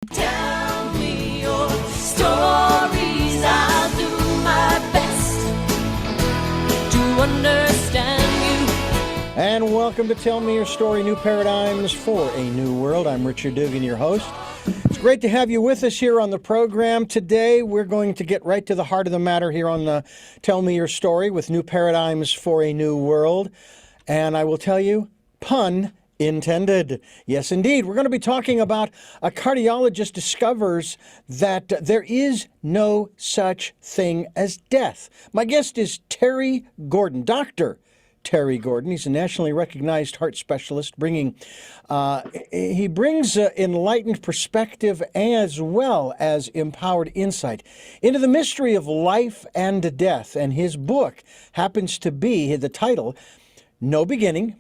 Tell me your stories. I'll do my best to understand you. And welcome to Tell Me Your Story, New Paradigms for a New World. I'm Richard Dugan, your host. It's great to have you with us here on the program. Today, we're going to get right to the heart of the matter here on the Tell Me Your Story with New Paradigms for a New World. And I will tell you, pun intended. Yes, indeed. We're going to be talking about a cardiologist discovers that there is no such thing as death. My guest is Terry Gordon, Dr. Terry Gordon. He's a nationally recognized heart specialist, he brings enlightened perspective as well as empowered insight into the mystery of life and death. And his book happens to be the title, No Beginning,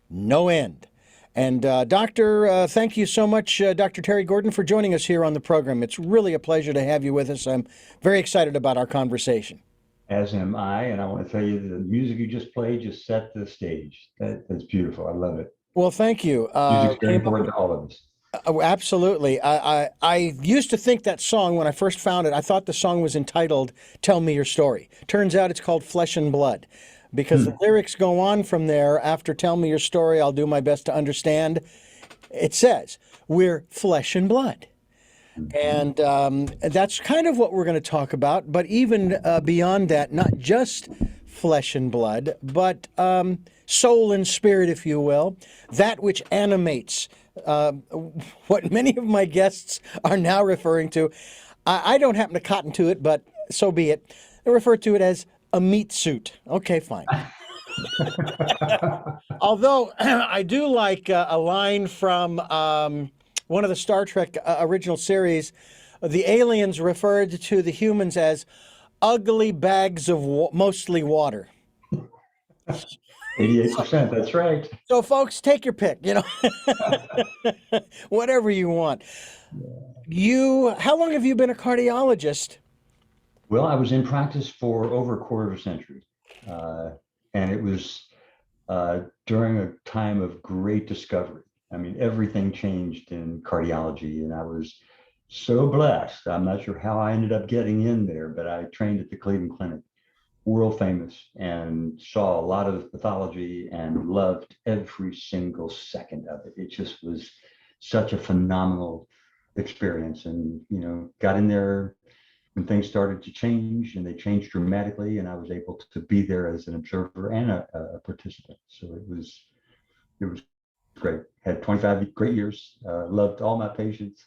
No End. And Doctor, thank you so much, Dr. Terry Gordon, for joining us here on the program. It's really a pleasure to have you with us. I'm very excited about our conversation. As am I, and I want to tell you the music you just played just set the stage. That's beautiful. I love it. Well, thank you. Music's very important to all of us. Absolutely. I used to think that song, when I first found it, I thought the song was entitled Tell Me Your Story. Turns out it's called Flesh and Blood, because the lyrics go on from there. After Tell Me Your Story, I'll do my best to understand. It says, we're flesh and blood. And that's kind of what we're going to talk about. But even beyond that, not just flesh and blood, but soul and spirit, if you will, that which animates what many of my guests are now referring to. I don't happen to cotton to it, but so be it. They refer to it as a meat suit. Okay, fine. Although I do like a line from one of the Star Trek original series. The aliens referred to the humans as ugly bags of mostly water. 88%, that's right. So folks, take your pick, whatever you want. How long have you been a cardiologist? Well, I was in practice for over a quarter of a century. And it was during a time of great discovery. I mean, everything changed in cardiology, and I was so blessed. I'm not sure how I ended up getting in there, but I trained at the Cleveland Clinic, world famous, and saw a lot of pathology and loved every single second of it. It just was such a phenomenal experience. And, got in there when things started to change, and they changed dramatically, and I was able to be there as an observer and a participant. So it was great. Had 25 great years. Loved all my patients,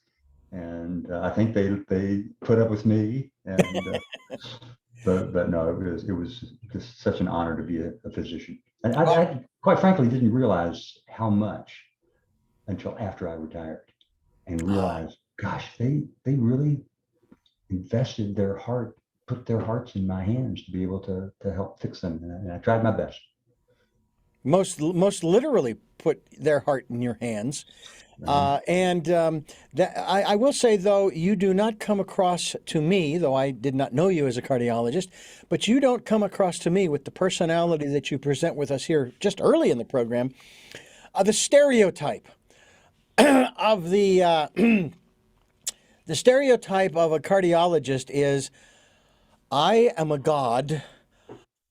and I think they put up with me. And but no, it was just such an honor to be a physician. And I quite frankly didn't realize how much until after I retired, and realized, gosh, they really invested their heart, put their hearts in my hands to be able to help fix them. And I tried my best. Most literally put their heart in your hands. I will say, though, you do not come across to me, though I did not know you as a cardiologist, but you don't come across to me with the personality that you present with us here just early in the program. The stereotype of the stereotype of a cardiologist is, I am a god.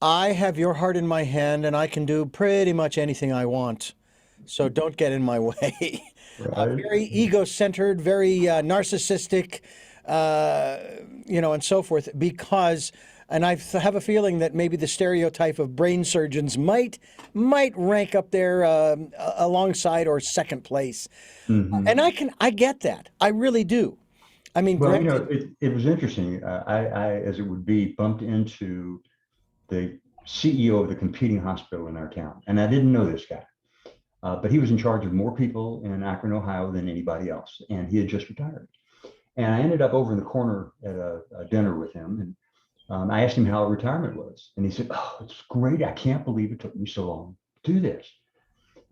I have your heart in my hand, and I can do pretty much anything I want. So don't get in my way. Right. Very ego-centered, very narcissistic, and so forth. Because, and I have a feeling that maybe the stereotype of brain surgeons might rank up there alongside or second place. Mm-hmm. And I get that. I really do. I mean, well, it was interesting. I, as it would be, bumped into the CEO of the competing hospital in our town, and I didn't know this guy, but he was in charge of more people in Akron, Ohio than anybody else, and he had just retired. And I ended up over in the corner at a dinner with him, and I asked him how retirement was, and he said, "Oh, it's great. I can't believe it took me so long to do this."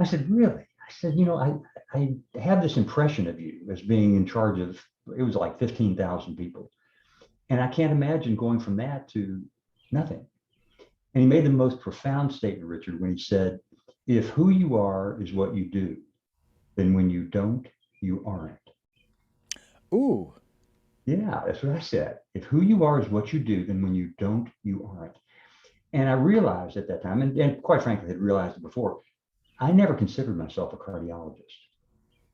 I said, "Really?" I said, I have this impression of you as being in charge of, it was like 15,000 people. And I can't imagine going from that to nothing. And he made the most profound statement, Richard, when he said, if who you are is what you do, then when you don't, you aren't. Ooh. Yeah, that's what I said. If who you are is what you do, then when you don't, you aren't. And I realized at that time, and quite frankly, had realized it before, I never considered myself a cardiologist.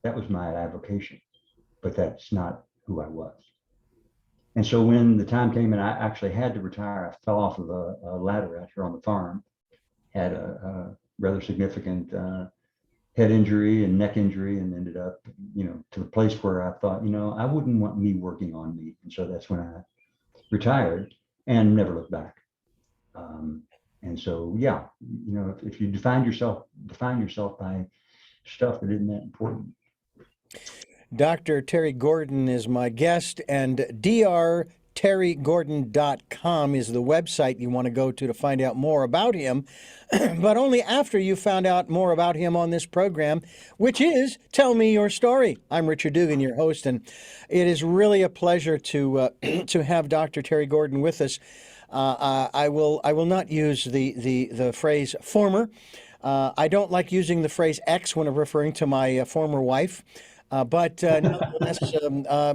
That was my avocation, but that's not who I was. And so when the time came and I actually had to retire, I fell off of a ladder out here on the farm, had a rather significant head injury and neck injury, and ended up, to the place where I thought, I wouldn't want me working on me. And so that's when I retired and never looked back. Um, and so, yeah, if you define yourself by stuff that isn't that important. Dr. Terry Gordon is my guest, and drterrygordon.com is the website you want to go to find out more about him, but only after you found out more about him on this program, which is Tell Me Your Story. I'm Richard Dugan, your host, and it is really a pleasure to to have Dr. Terry Gordon with us. I will not use the phrase former. I don't like using the phrase ex when I'm referring to my former wife. But nonetheless,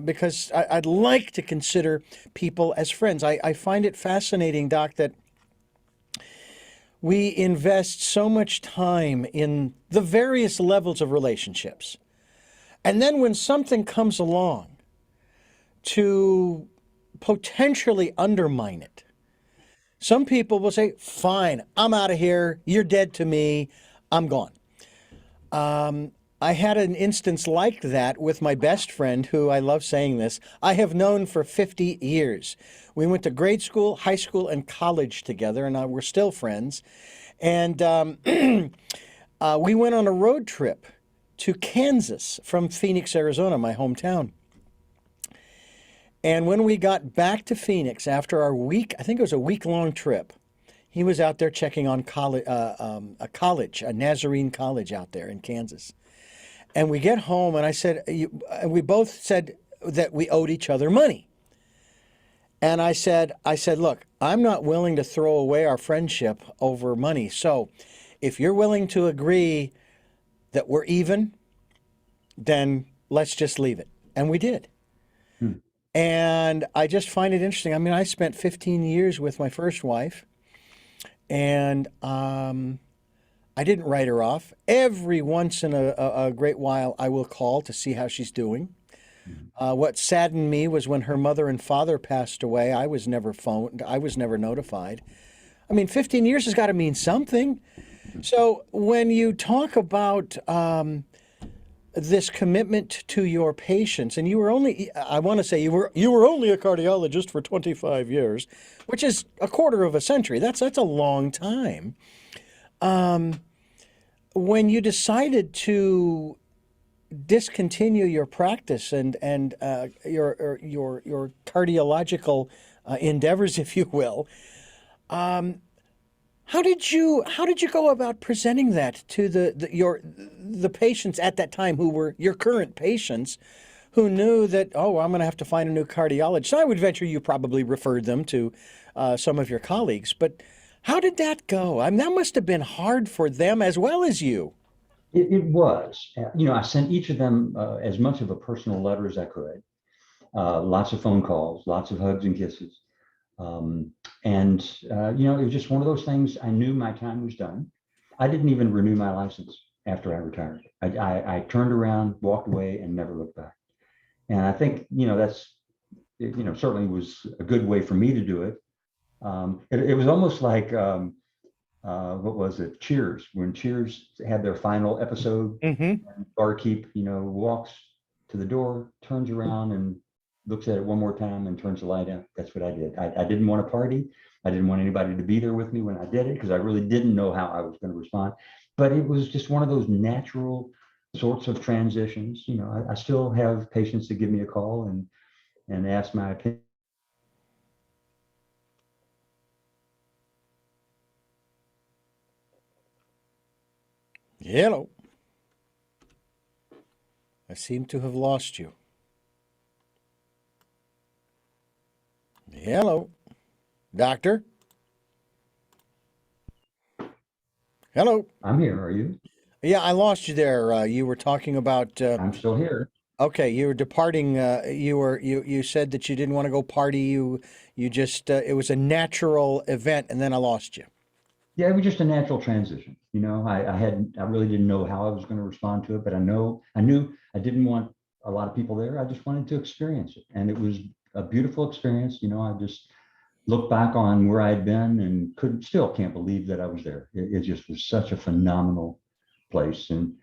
because I'd like to consider people as friends. I find it fascinating, Doc, that we invest so much time in the various levels of relationships. And then when something comes along to potentially undermine it, some people will say, fine, I'm out of here. You're dead to me. I'm gone. I had an instance like that with my best friend, who, I love saying this, I have known for 50 years. We went to grade school, high school, and college together, and we're still friends. And we went on a road trip to Kansas from Phoenix, Arizona, my hometown. And when we got back to Phoenix after our week, I think it was a week-long trip, he was out there checking on a Nazarene college out there in Kansas. And we get home, and I said, we both said that we owed each other money. And I said, look, I'm not willing to throw away our friendship over money. So if you're willing to agree that we're even, then let's just leave it. And we did. And I just find it interesting. I mean, I spent 15 years with my first wife, and I didn't write her off. Every once in a great while, I will call to see how she's doing. What saddened me was when her mother and father passed away, I was never phoned. I was never notified. I mean, 15 years has got to mean something. So when you talk about this commitment to your patients, and you were only, I want to say you were only a cardiologist for 25 years, which is a quarter of a century. That's a long time. When you decided to discontinue your practice and your cardiological endeavors, if you will, how did you go about presenting that to the patients at that time, who were your current patients, who knew that, oh, I'm going to have to find a new cardiologist? I would venture you probably referred them to some of your colleagues, but how did that go? I mean, that must have been hard for them as well as you. It was. I sent each of them as much of a personal letter as I could. Lots of phone calls, lots of hugs and kisses. And it was just one of those things. I knew my time was done. I didn't even renew my license after I retired. I turned around, walked away, and never looked back. And I think, that's, certainly was a good way for me to do it. It was almost like, what was it? Cheers. When Cheers had their final episode, Mm-hmm. and barkeep, walks to the door, turns around and looks at it one more time and turns the light out. That's what I did. I didn't want to party. I didn't want anybody to be there with me when I did it, because I really didn't know how I was going to respond. But it was just one of those natural sorts of transitions. I still have patients that give me a call and ask my opinion. Hello. I seem to have lost you. Hello. Doctor? Hello. I'm here. Are you? Yeah, I lost you there. You were talking about I'm still here. Okay, you were departing. You said that you didn't want to go party. You just it was a natural event, and then I lost you. Yeah, it was just a natural transition. I really didn't know how I was going to respond to it, but I knew I didn't want a lot of people there. I just wanted to experience it. And it was a beautiful experience. I just look back on where I'd been and still can't believe that I was there. It just was such a phenomenal place. And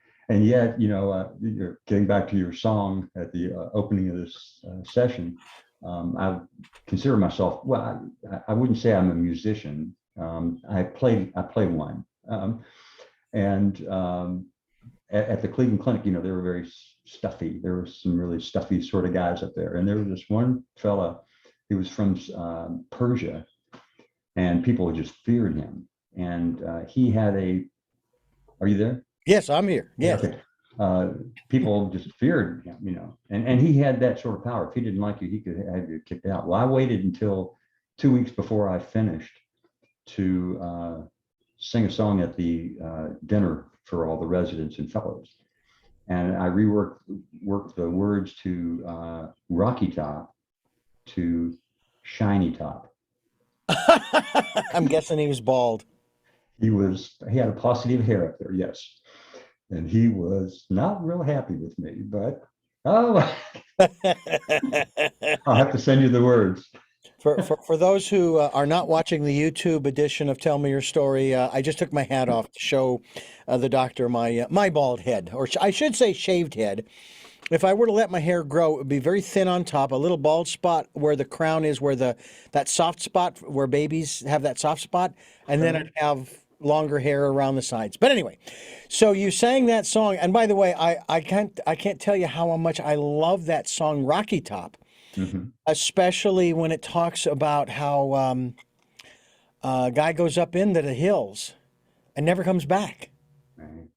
yet, you're getting back to your song at the opening of this session. I consider myself, well, I wouldn't say I'm a musician. I play one. And at the Cleveland Clinic, they were very stuffy. There were some really stuffy sort of guys up there. And there was this one fella, he was from Persia, and people just feared him. And he had are you there? Yes, I'm here. Yes. Okay. People just feared him, and he had that sort of power. If he didn't like you, he could have you kicked out. Well, I waited until 2 weeks before I finished to sing a song at the dinner for all the residents and fellows. And I worked the words to Rocky Top to Shiny Top. I'm guessing he was bald. He had a paucity of hair up there, yes. And he was not real happy with me, but I'll have to send you the words. For those who are not watching the YouTube edition of Tell Me Your Story, I just took my hat off to show the doctor my bald head, or I should say shaved head. If I were to let my hair grow, it would be very thin on top, a little bald spot where the crown is, where that soft spot where babies have that soft spot, and then I'd have longer hair around the sides. But anyway, so you sang that song, and by the way, I can't tell you how much I love that song, Rocky Top. Mm-hmm. Especially when it talks about how a guy goes up into the hills and never comes back. Right.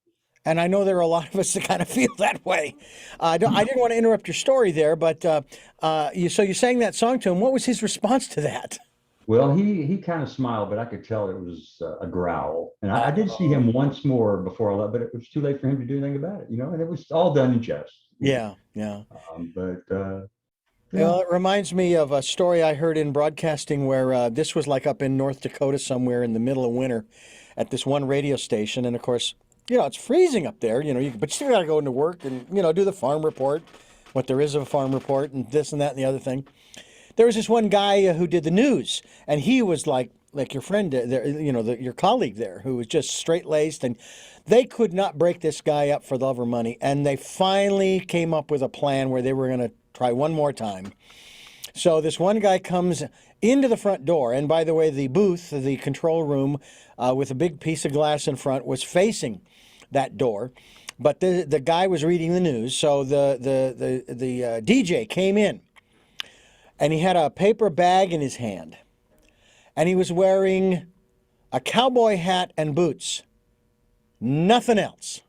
And I know there are a lot of us that kind of feel that way. I didn't want to interrupt your story there, but you sang that song to him. What was his response to that? Well, he kind of smiled, but I could tell it was a growl. And I did see him once more before I left, but it was too late for him to do anything about it, and it was all done in jest. Yeah. Well, it reminds me of a story I heard in broadcasting where this was like up in North Dakota somewhere in the middle of winter at this one radio station. And of course, it's freezing up there, but you still got to go into work and, do the farm report, what there is of a farm report and this and that and the other thing. There was this one guy who did the news, and he was like your friend there, your colleague there, who was just straight-laced, and they could not break this guy up for love or money. And they finally came up with a plan where they were going to try one more time. So this one guy comes into the front door, and by the way, the booth, the control room, with a big piece of glass in front, was facing that door. But the guy was reading the news, so the DJ came in, and he had a paper bag in his hand, and he was wearing a cowboy hat and boots, nothing else.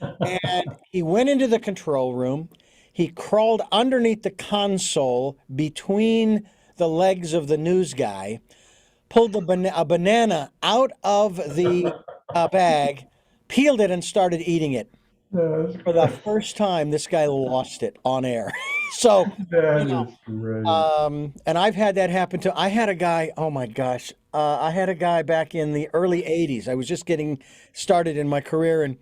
And he went into the control room. He crawled underneath the console between the legs of the news guy, pulled a banana out of the bag, peeled it, and started eating it. For the first time, this guy lost it on air. So, That is great. and I've had that happen too. I had a guy, oh my gosh, I had a guy back in the early 80s. I was just getting started in my career, and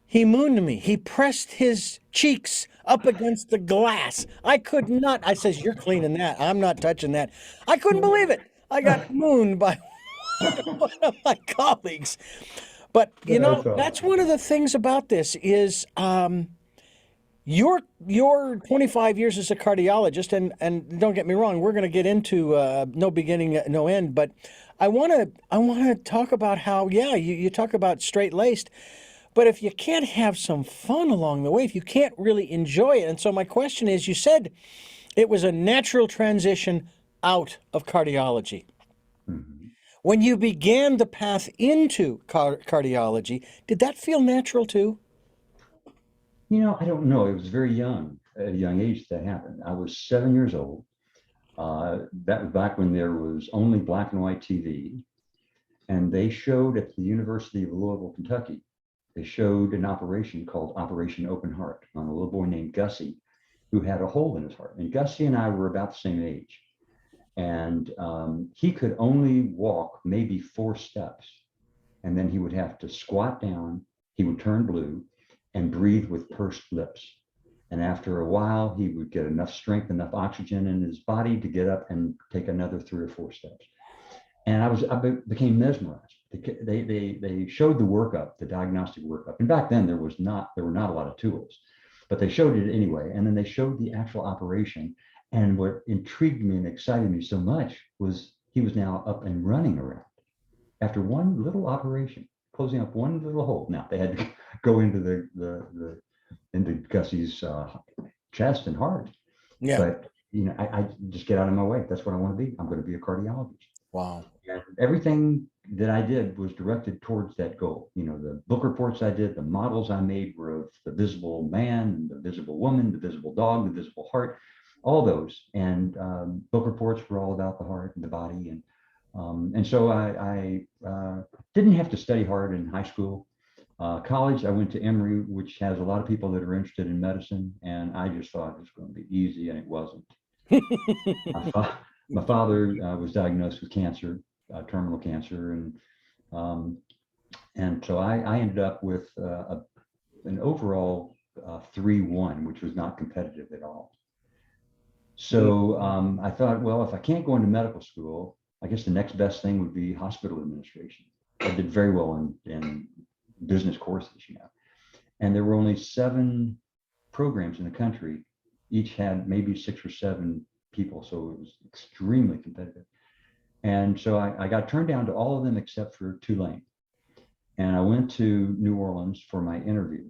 he mooned me. He pressed his cheeks up against the glass. I could not. I says, "You're cleaning that. I'm not touching that." I couldn't believe it. I got mooned by one of my colleagues. But that's one of the things about this is your 25 years as a cardiologist, and don't get me wrong, we're going to get into no beginning, no end. But I want to talk about how you talk about straight-laced. But if you can't have some fun along the way, if you can't really enjoy it, and so my question is, you said it was a natural transition out of cardiology. Mm-hmm. When you began the path into cardiology, did that feel natural too? I don't know. It was very young, at a young age that happened. I was 7 years old. That was back when there was only black and white TV. And they showed at the University of Louisville, Kentucky, they showed an operation called Operation Open Heart on a little boy named Gussie, who had a hole in his heart. And Gussie and I were about the same age. And he could only walk maybe 4 steps. And then he would have to squat down, he would turn blue and breathe with pursed lips. And after a while, he would get enough strength, enough oxygen in his body to get up and take another 3 or 4 steps. And I became mesmerized. They showed the workup, the diagnostic workup. And back then there were not a lot of tools, but they showed it anyway. And then they showed the actual operation. And what intrigued me and excited me so much was he was now up and running around after one little operation, closing up one little hole. Now they had to go into into Gussie's chest and heart. Yeah. But I just get out of my way. That's what I want to be. I'm going to be a cardiologist. Wow. And everything that I did was directed towards that goal. The book reports I did, the models I made were of the visible man, the visible woman, the visible dog, the visible heart, all those. And book reports were all about the heart and the body. And so I didn't have to study hard in high school. College, I went to Emory, which has a lot of people that are interested in medicine. And I just thought it was going to be easy, and it wasn't. My father was diagnosed with cancer, terminal cancer, and so I ended up with an overall 3-1, which was not competitive at all. So I thought, well, if I can't go into medical school, I guess the next best thing would be hospital administration. I did very well in business courses, and there were only 7 programs in the country. Each had maybe 6 or 7 people, so it was extremely competitive. And so I got turned down to all of them except for Tulane. And I went to New Orleans for my interview.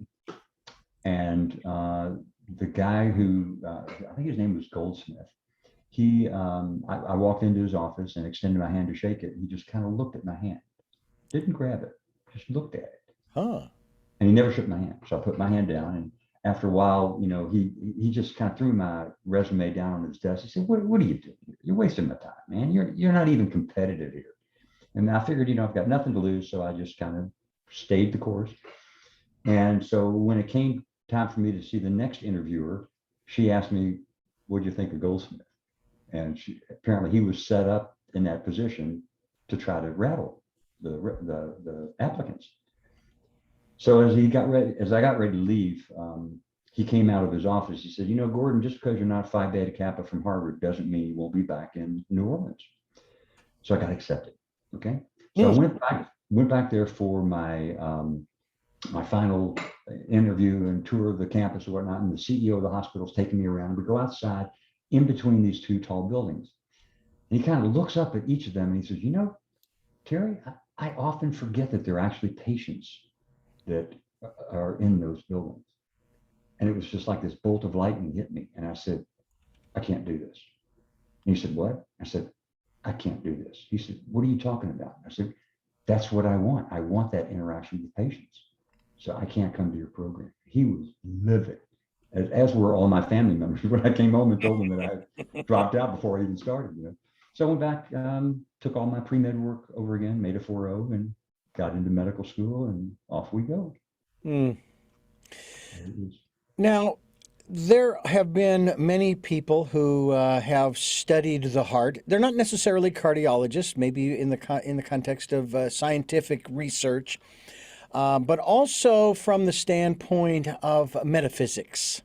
And the guy who, I think his name was Goldsmith, I walked into his office and extended my hand to shake it. He just kind of looked at my hand, didn't grab it, just looked at it. Huh. And he never shook my hand. So I put my hand down, and after a while, he just kind of threw my resume down on his desk. He said, what are you doing? You're wasting my time, man. You're not even competitive here. And I figured, I've got nothing to lose. So I just kind of stayed the course. And so when it came time for me to see the next interviewer, she asked me, what'd you think of Goldsmith? And apparently he was set up in that position to try to rattle the applicants. So as I got ready to leave, he came out of his office. He said, Gordon, just because you're not Phi Beta Kappa from Harvard doesn't mean you won't be back in New Orleans. So I got accepted. Okay. So I went back there for my my final interview and tour of the campus and whatnot. And the CEO of the hospital is taking me around. We go outside in between these 2 tall buildings. And he kind of looks up at each of them and he says, Terry, I often forget that they're actually patients that are in those buildings. And it was just like this bolt of lightning hit me. And I said, I can't do this. And he said, what? I said, I can't do this. He said, what are you talking about? I said, that's what I want. I want that interaction with patients. So I can't come to your program. He was livid, as were all my family members when I came home and told them that I dropped out before I even started. So I went back, took all my pre-med work over again, made a 4.0, and got into medical school, and off we go. Now, there have been many people who have studied the heart. They're not necessarily cardiologists, maybe in the context of scientific research, but also from the standpoint of metaphysics.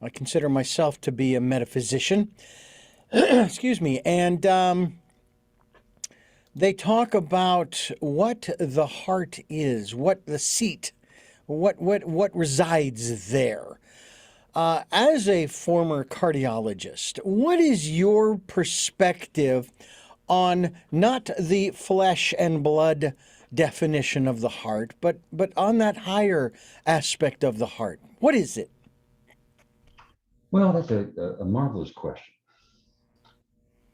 I consider myself to be a metaphysician. Excuse me. And they talk about what the heart is, what the seat, what resides there. As a former cardiologist, what is your perspective on not the flesh and blood definition of the heart, but on that higher aspect of the heart? What is it? Well, that's a marvelous question.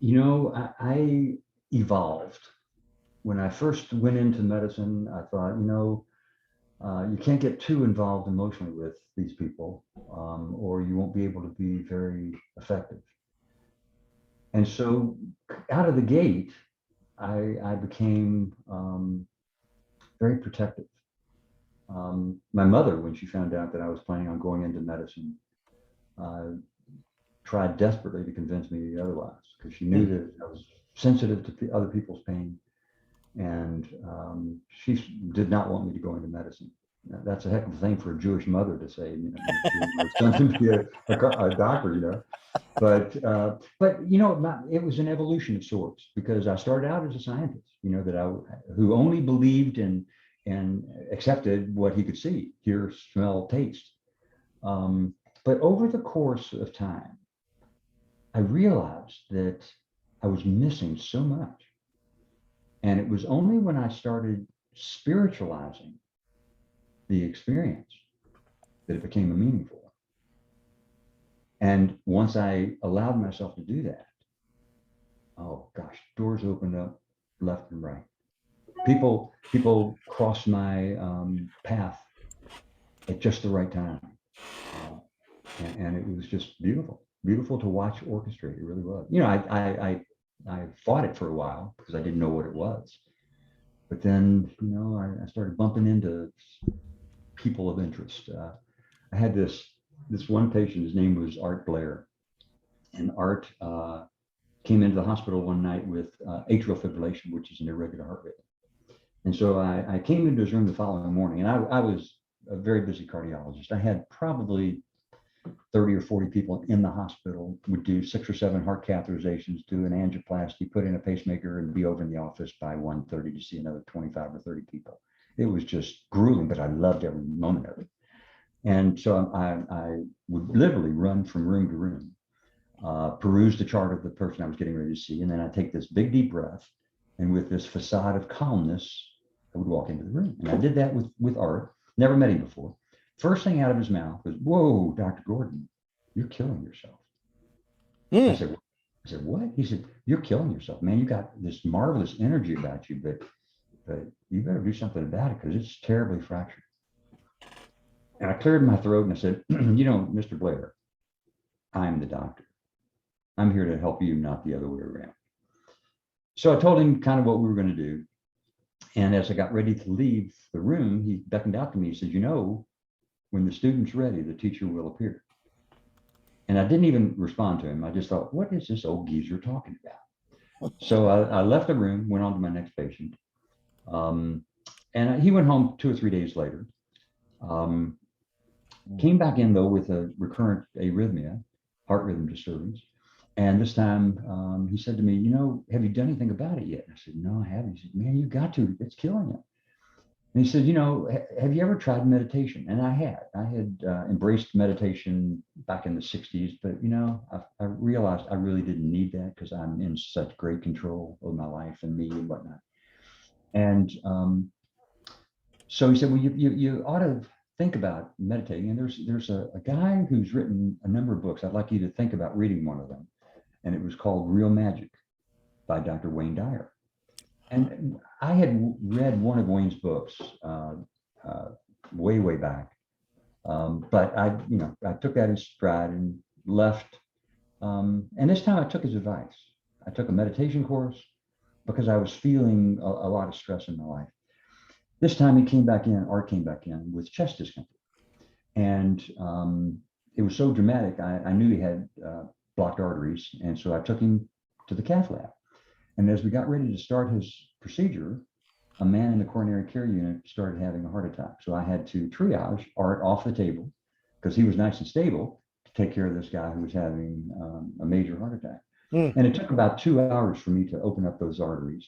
I evolved. When I first went into medicine, I thought, you can't get too involved emotionally with these people, or you won't be able to be very effective. And so out of the gate, I became very protective. My mother, when she found out that I was planning on going into medicine, tried desperately to convince me otherwise, because she knew that I was sensitive to other people's pain, and she did not want me to go into medicine. Now, that's a heck of a thing for a Jewish mother to say. You know, she wanted her son to be a doctor. You know, but you know, it was an evolution of sorts, because I started out as a scientist. You know, who only believed in and accepted what he could see, hear, smell, taste. But over the course of time, I realized that I was missing so much. And it was only when I started spiritualizing the experience that it became a meaningful one. And once I allowed myself to do that, oh gosh, doors opened up left and right. People crossed my path at just the right time. And it was just beautiful to watch orchestrate. It really was. You know, I fought it for a while because I didn't know what it was. But then, you know, I started bumping into people of interest. I had this one patient. His name was Art Blair, and Art came into the hospital one night with atrial fibrillation, which is an irregular heart rate. And so I came into his room the following morning, and I was a very busy cardiologist. I had probably 30 or 40 people in the hospital, would do 6 or 7 heart catheterizations, do an angioplasty, put in a pacemaker, and be over in the office by 1:30 to see another 25 or 30 people. It was just grueling, but I loved every moment of it. And so I would literally run from room to room, peruse the chart of the person I was getting ready to see, and then I'd take this big deep breath, and with this facade of calmness, I would walk into the room. And I did that with Art. Never met him before. First thing out of his mouth was, "Whoa, Dr. Gordon, you're killing yourself." I said, "What?" He said, "You're killing yourself, man. You got this marvelous energy about you, but you better do something about it, because it's terribly fractured." And I cleared my throat and I said, "You know, Mr. Blair, I'm the doctor. I'm here to help you, not the other way around." So I told him kind of what we were going to do. And as I got ready to leave the room, he beckoned out to me. He said, "You know, when the student's ready, the teacher will appear." And I didn't even respond to him. I just thought, what is this old geezer talking about? So I left the room, went on to my next patient. And he went home 2 or 3 days later. Came back in, though, with a recurrent arrhythmia, heart rhythm disturbance. And this time he said to me, "You know, have you done anything about it yet?" And I said, "No, I haven't." He said, "Man, you got to. It's killing you." And he said, "You know, have you ever tried meditation?" And I had embraced meditation back in the 60s, but, you know, I realized I really didn't need that, because I'm in such great control of my life and me and whatnot. And so he said, "Well, you ought to think about meditating. And there's a guy who's written a number of books. I'd like you to think about reading one of them." And it was called Real Magic by Dr. Wayne Dyer. And I had read one of Wayne's books way back, but I took that in stride and left. And this time I took his advice. I took a meditation course because I was feeling a lot of stress in my life. This time Art came back in with chest discomfort, and it was so dramatic. I knew he had blocked arteries, and so I took him to the cath lab. And as we got ready to start his procedure, a man in the coronary care unit started having a heart attack. So I had to triage Art off the table, because he was nice and stable, to take care of this guy who was having a major heart attack. And it took about 2 hours for me to open up those arteries.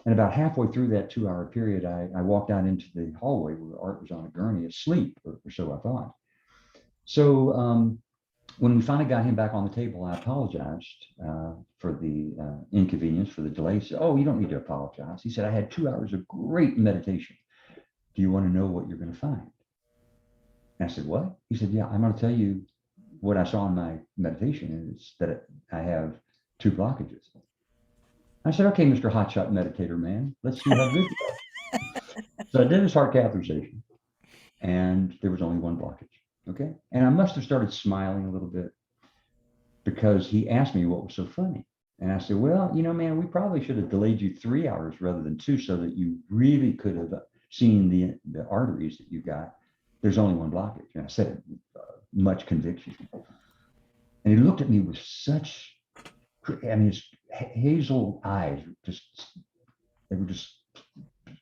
And about halfway through that 2-hour period, I walked out into the hallway where Art was on a gurney asleep, or so I thought. So when we finally got him back on the table, I apologized for the inconvenience, for the delay. He said, "Oh, you don't need to apologize." He said, "I had 2 hours of great meditation. Do you want to know what you're going to find?" And I said, "What?" He said, "Yeah, I'm going to tell you what I saw in my meditation, is that I have 2 blockages." I said, "Okay, Mr. Hotshot Meditator Man, let's see how good you are." So I did his heart catheterization, and there was only 1 blockage. Okay. And I must have started smiling a little bit, because he asked me what was so funny. And I said, "Well, you know, man, we probably should have delayed you 3 hours rather than 2, so that you really could have seeing the arteries that you got, there's only one blockage. And I said it with much conviction. And he looked at me with such, I mean, his hazel eyes they were just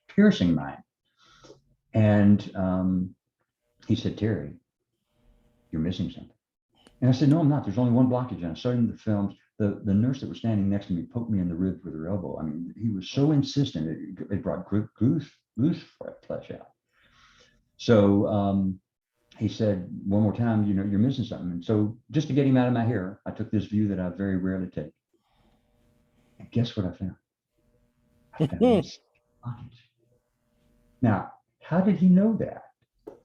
piercing mine. And he said, Terry, you're missing something. And I said, no, I'm not. There's only one blockage. And I started the films. The nurse that was standing next to me poked me in the rib with her elbow. I mean, he was so insistent, it brought goose flesh out. So he said, one more time, you're missing something. And so just to get him out of my hair, I took this view that I very rarely take. And guess what I found? I found this blockage. Now, how did he know that?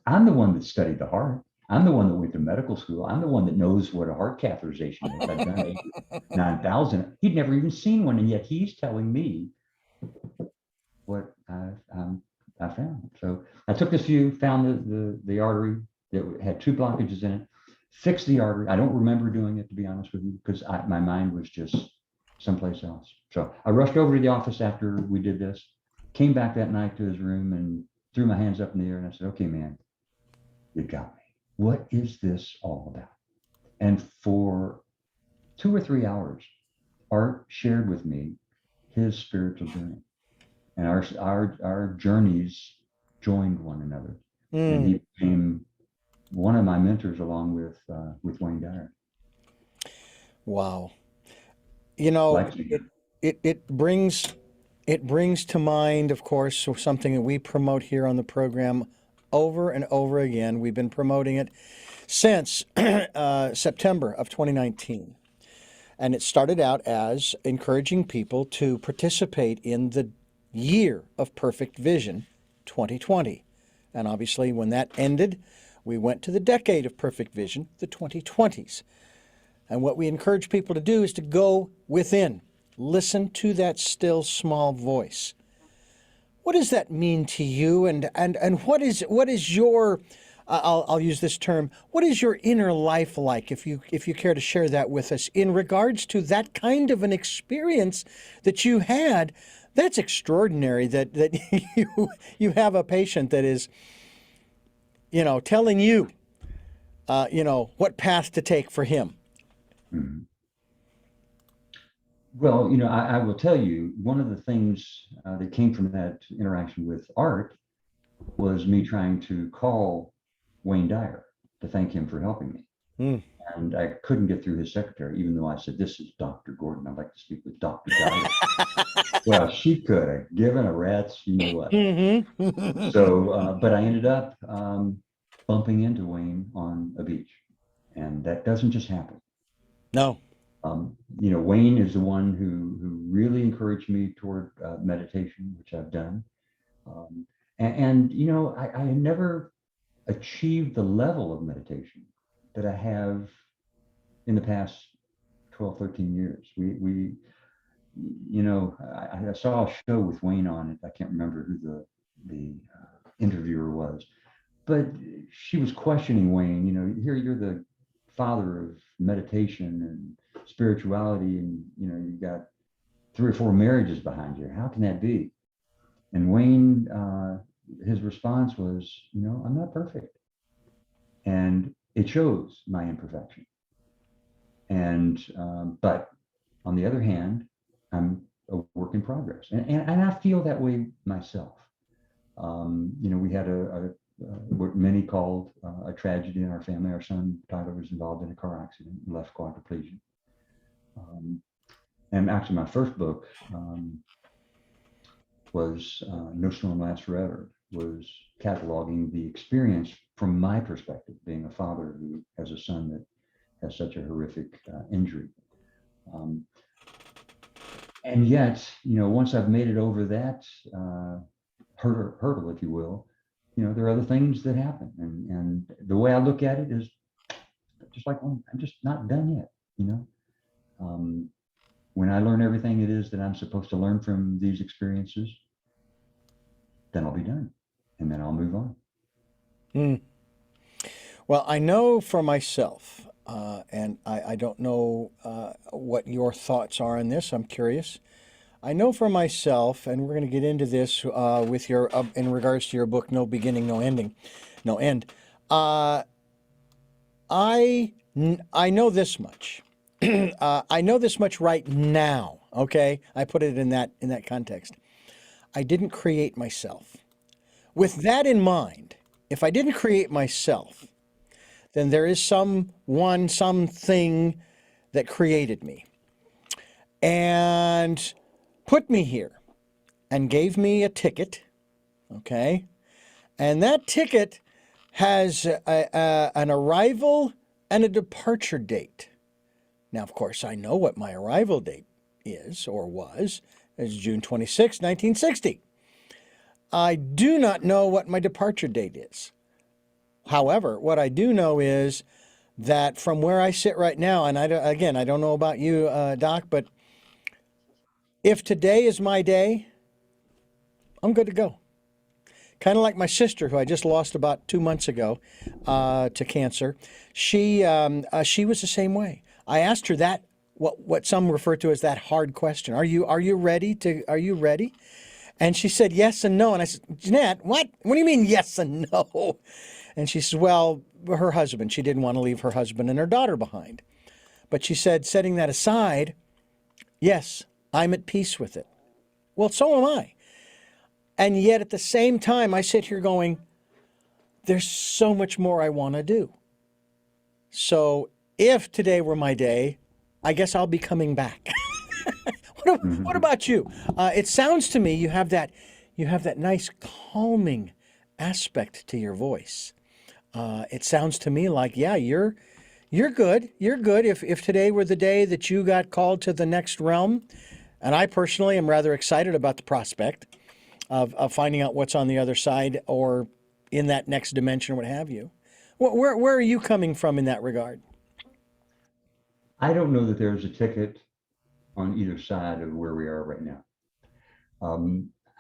I'm the one that studied the heart. I'm the one that went to medical school. I'm the one that knows what a heart catheterization is. I've done 9,000. He'd never even seen one, and yet he's telling me what I found. So I took this view, found the artery that had 2 blockages in it, fixed the artery. I don't remember doing it, to be honest with you, because my mind was just someplace else. So I rushed over to the office after we did this, came back that night to his room and threw my hands up in the air, and I said, okay, man, you got me. What is this all about? And for 2 or 3 hours, Art shared with me his spiritual journey, and our journeys joined one another. And he became one of my mentors, along with Wayne Dyer. Wow. It brings to mind, of course, something that we promote here on the program over and over again. We've been promoting it since September of 2019. And it started out as encouraging people to participate in the Year of Perfect Vision 2020. And obviously, when that ended, we went to the Decade of Perfect Vision, the 2020s. And what we encourage people to do is to go within, listen to that still small voice. What does that mean to you? And what is your, I'll use this term, what is your inner life like, if you care to share that with us in regards to that kind of an experience that you had? That's extraordinary that you have a patient that is, telling you, what path to take for him. Mm-hmm. Well, I will tell you, one of the things that came from that interaction with Art was me trying to call Wayne Dyer to thank him for helping me. And I couldn't get through his secretary, even though I said, this is Dr. Gordon. I'd like to speak with Dr. Dyer. Well, she could have given a rat's, what. Mm-hmm. So, but I ended up bumping into Wayne on a beach. And that doesn't just happen. No. Wayne is the one who really encouraged me toward meditation, which I've done. I never achieved the level of meditation that I have in the past 12, 13 years. I saw a show with Wayne on it. I can't remember who the interviewer was, but she was questioning Wayne. Here you're the father of meditation and spirituality, and you've got 3 or 4 marriages behind you. How can that be? And Wayne, his response was, I'm not perfect, and it shows my imperfection. And but on the other hand, I'm a work in progress, and I feel that way myself. We had what many called a tragedy in our family. Our son Tyler was involved in a car accident and left quadriplegic. And actually, my first book was No Storm Lasts Forever, was cataloging the experience from my perspective, being a father who has a son that has such a horrific injury. And yet, once I've made it over that hurdle, if you will, there are other things that happen. And the way I look at it is just like, I'm just not done yet, when I learn everything it is that I'm supposed to learn from these experiences, then I'll be done, and then I'll move on. Well, I know for myself, and I don't know what your thoughts are on this. I'm curious. I know for myself, and we're going to get into this with your in regards to your book, No Beginning, No Ending, No End. Uh, I know this much. I know this much right now. Okay, I put it in that context. I didn't create myself. With that in mind, if I didn't create myself, then there is something that created me and put me here and gave me a ticket. Okay, and that ticket has an arrival and a departure date. Now, of course, I know what my arrival date is or was. It's June 26, 1960. I do not know what my departure date is. However, what I do know is that from where I sit right now, and I don't know about you, Doc, but if today is my day, I'm good to go. Kind of like my sister, who I just lost about 2 months ago to cancer. She was the same way. I asked her that what some refer to as that hard question: Are you ready? And she said yes and no. And I said, Jeanette, what? What do you mean yes and no? And she says, well, her husband. She didn't want to leave her husband and her daughter behind. But she said, setting that aside, yes, I'm at peace with it. Well, so am I. And yet at the same time, I sit here going, there's so much more I want to do. So if today were my day, I guess I'll be coming back. What about you? It sounds to me you have that nice calming aspect to your voice. It sounds to me like, yeah, you're good. You're good. If today were the day that you got called to the next realm, and I personally am rather excited about the prospect of finding out what's on the other side or in that next dimension, what have you. Where are you coming from in that regard? I don't know that there's a ticket on either side of where we are right now.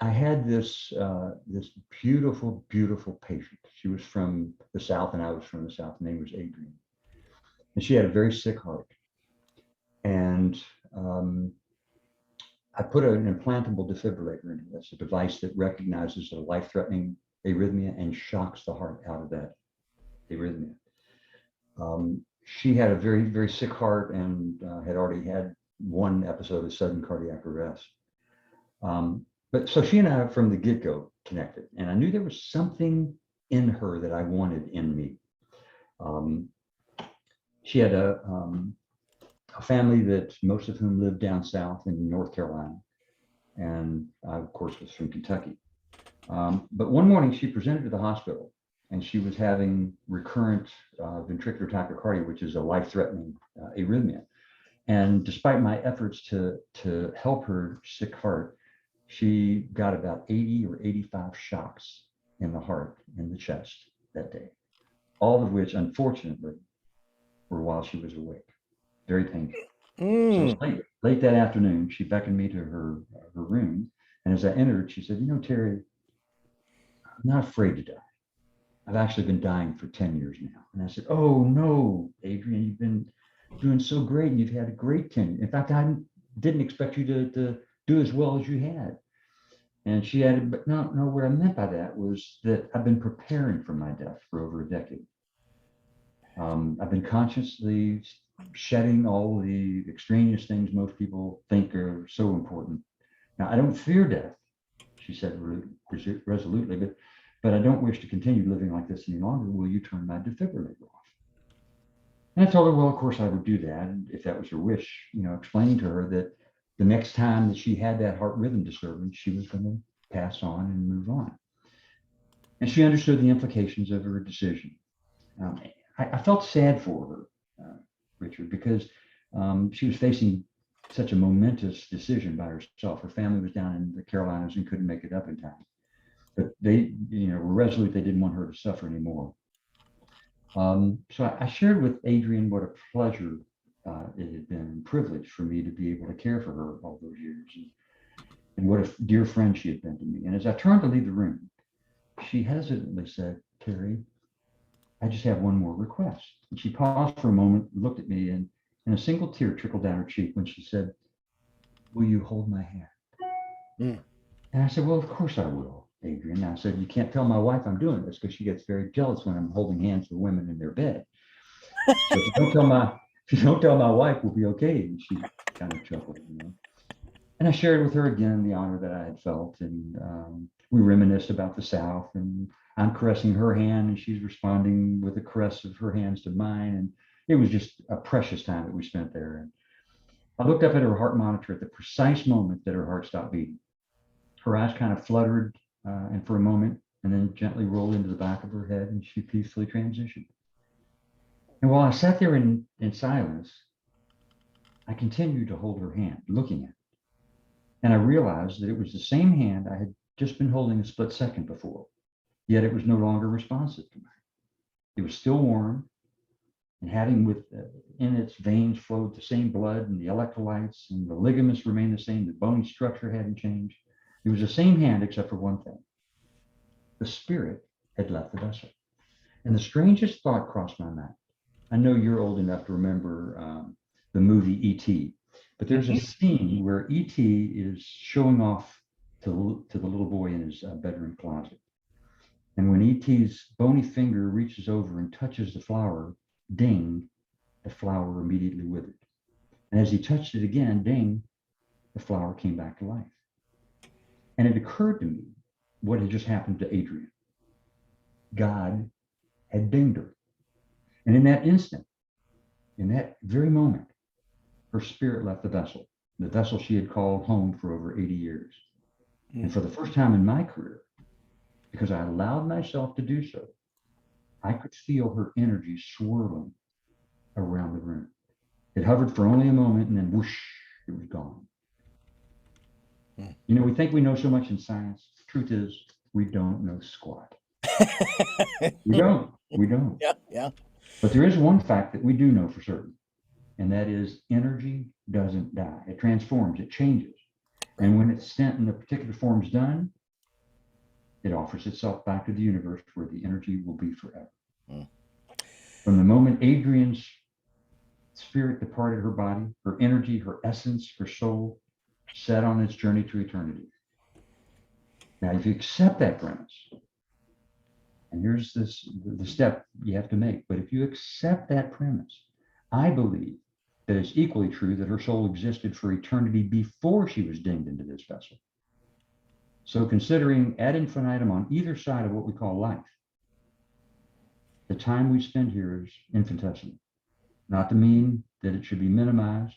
I had this beautiful, beautiful patient. She was from the South and I was from the South. Her name was Adrian. And she had a very sick heart. And I put an implantable defibrillator into this, a device that recognizes a life-threatening arrhythmia and shocks the heart out of that arrhythmia. She had a very, very sick heart and had already had one episode of sudden cardiac arrest. But so she and I from the get-go connected, and I knew there was something in her that I wanted in me. She had a family that most of whom lived down south in North Carolina, and I, of course, was from Kentucky. But one morning she presented to the hospital, and she was having recurrent ventricular tachycardia, which is a life-threatening arrhythmia. And despite my efforts to help her sick heart, she got about 80 or 85 shocks in the heart, in the chest that day, all of which, unfortunately, were while she was awake. Very painful. So late that afternoon, she beckoned me to her room. And as I entered, she said, Terry, I'm not afraid to die. I've actually been dying for 10 years now. And I said, oh, no, Adrian, you've been doing so great. And you've had a great 10 years. In fact, I didn't expect you to do as well as you had. And she added, but no, what I meant by that was that I've been preparing for my death for over a decade. I've been consciously shedding all the extraneous things most people think are so important. Now, I don't fear death, she said resolutely, but I don't wish to continue living like this any longer. Will you turn my defibrillator off? And I told her, well, of course I would do that. And if that was her wish, explaining to her that the next time that she had that heart rhythm disturbance, she was going to pass on and move on. And she understood the implications of her decision. I felt sad for her, Richard, because she was facing such a momentous decision by herself. Her family was down in the Carolinas and couldn't make it up in time. But they, were resolute they didn't want her to suffer anymore. So I shared with Adrian what a pleasure it had been, a privilege for me to be able to care for her all those years, and what a dear friend she had been to me. And as I turned to leave the room, she hesitantly said, Terry, I just have one more request. And she paused for a moment, looked at me, and a single tear trickled down her cheek when she said, will you hold my hand? Mm. And I said, well, of course I will, Adrian. I said, you can't tell my wife I'm doing this because she gets very jealous when I'm holding hands with women in their bed. So if you don't tell my wife, we'll be okay. And she kind of chuckled, you know. And I shared with her again the honor that I had felt, and we reminisced about the South. And I'm caressing her hand, and she's responding with a caress of her hands to mine. And it was just a precious time that we spent there. And I looked up at her heart monitor at the precise moment that her heart stopped beating. Her eyes kind of fluttered, and for a moment, and then gently rolled into the back of her head, and she peacefully transitioned. And while I sat there in silence, I continued to hold her hand, looking at it. And I realized that it was the same hand I had just been holding a split second before, yet it was no longer responsive to me. It was still warm, and having in its veins flowed the same blood, and the electrolytes and the ligaments remained the same, the bony structure hadn't changed. It was the same hand except for one thing. The spirit had left the vessel. And the strangest thought crossed my mind. I know you're old enough to remember the movie E.T., but there's a scene where E.T. is showing off to the little boy in his bedroom closet. And when E.T.'s bony finger reaches over and touches the flower, ding, the flower immediately withered. And as he touched it again, ding, the flower came back to life. And it occurred to me what had just happened to Adrian. God had dinged her. And in that instant, in that very moment, her spirit left the vessel she had called home for over 80 years. And for the first time in my career, because I allowed myself to do so, I could feel her energy swirling around the room. It hovered for only a moment, and then whoosh, it was gone. You know, we think we know so much in science. The truth is, we don't know squat. We don't. We don't. Yeah, yeah. But there is one fact that we do know for certain, and that is energy doesn't die. It transforms, it changes. And when its stint in a particular form is done, it offers itself back to the universe where the energy will be forever. From the moment Adrian's spirit departed her body, her energy, her essence, her soul set on its journey to eternity. Now, if you accept that premise, and here's the step you have to make, but if you accept that premise, I believe that it's equally true that her soul existed for eternity before she was dinged into this vessel. So considering ad infinitum on either side of what we call life, the time we spend here is infinitesimal. Not to mean that it should be minimized,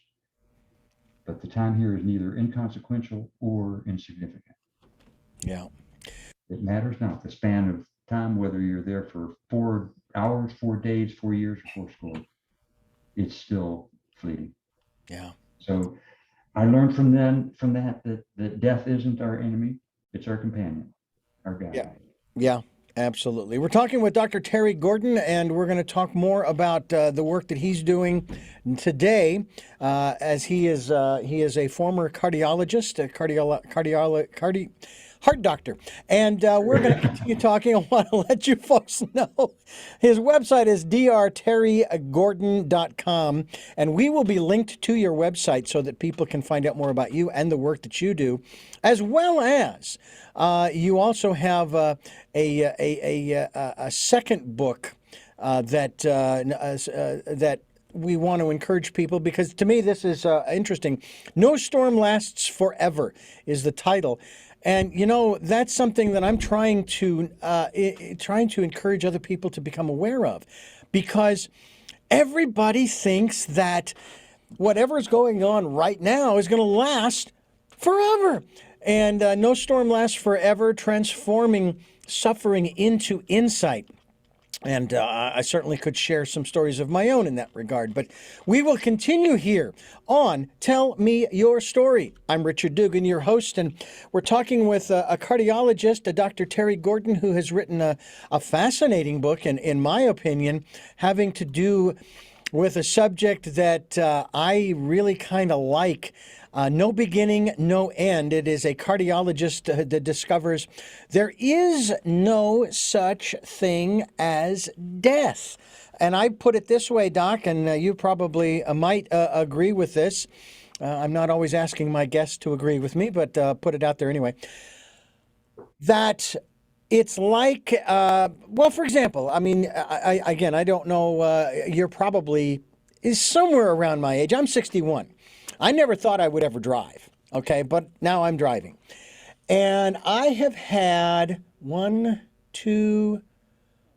but the time here is neither inconsequential or insignificant. Yeah. It matters not the span of time, whether you're there for 4 hours, 4 days, 4 years, or 4 scores. It's still fleeting. Yeah. So I learned from that death isn't our enemy, it's our companion, our guide. Yeah. Yeah. Absolutely. We're talking with Dr. Terry Gordon, and we're going to talk more about the work that he's doing today, as he is a former cardiologist, heart doctor. And we're going to continue talking. I want to let you folks know his website is drterrygordon.com, and we will be linked to your website so that people can find out more about you and the work that you do, as well as you also have a second book that we want to encourage people, because to me this is interesting. No Storm Lasts Forever is the title. And, you know, that's something that I'm trying to encourage other people to become aware of, because everybody thinks that whatever's going on right now is going to last forever. And No Storm Lasts Forever, transforming suffering into insight. And I certainly could share some stories of my own in that regard. But we will continue here on Tell Me Your Story. I'm Richard Dugan, your host, and we're talking with a cardiologist, Dr. Terry Gordon, who has written a fascinating book, and in my opinion, having to do with a subject that I really kind of like. No Beginning, No End. It is a cardiologist that discovers there is no such thing as death. And I put it this way, Doc, and you probably might agree with this. I'm not always asking my guests to agree with me, but put it out there anyway. That it's like, well, for example, I mean, again, I don't know, you're probably is somewhere around my age. I'm 61. I never thought I would ever drive, okay, but now I'm driving. And I have had 1, 2,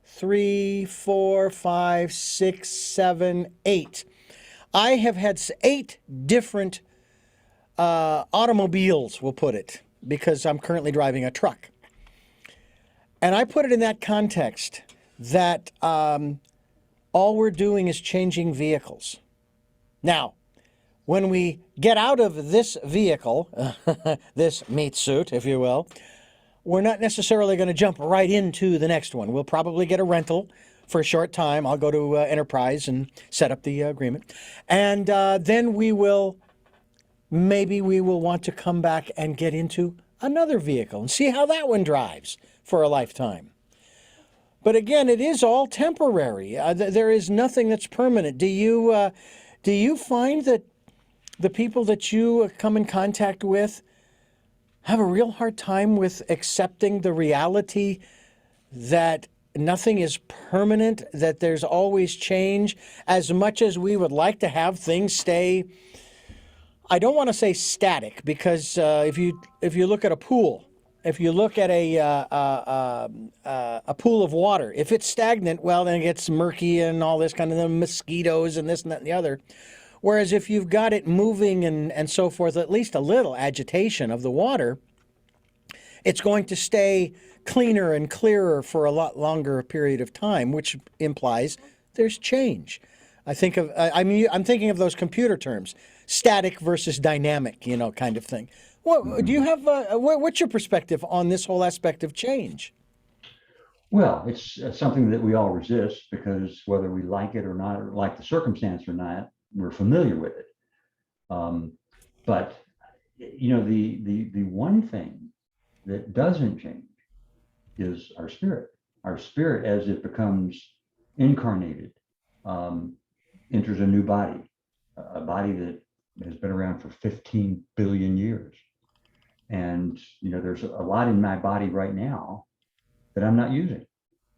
3, 4, 5, 6, 7, 8. I have had 8 different automobiles, we'll put it, because I'm currently driving a truck. And I put it in that context that all we're doing is changing vehicles. Now, when we get out of this vehicle, this meat suit, if you will, we're not necessarily going to jump right into the next one. We'll probably get a rental for a short time. I'll go to Enterprise and set up the agreement. And then maybe we will want to come back and get into another vehicle and see how that one drives for a lifetime. But again, it is all temporary. There is nothing that's permanent. Do you find that the people that you come in contact with have a real hard time with accepting the reality that nothing is permanent, that there's always change, as much as we would like to have things stay, I don't want to say static, because if you look at a pool, if you look at a pool of water, if it's stagnant, well, then it gets murky and all this kind of the mosquitoes and this and that and the other. Whereas if you've got it moving and so forth, at least a little agitation of the water, it's going to stay cleaner and clearer for a lot longer period of time, which implies there's change. I'm thinking of those computer terms, static versus dynamic, kind of thing. What do you have? What's your perspective on this whole aspect of change? Well, it's something that we all resist because whether we like it or not, or like the circumstance or not, we're familiar with it. But the one thing that doesn't change is our spirit. Our spirit, as it becomes incarnated, enters a new body, a body that has been around for 15 billion years. And there's a lot in my body right now that I'm not using,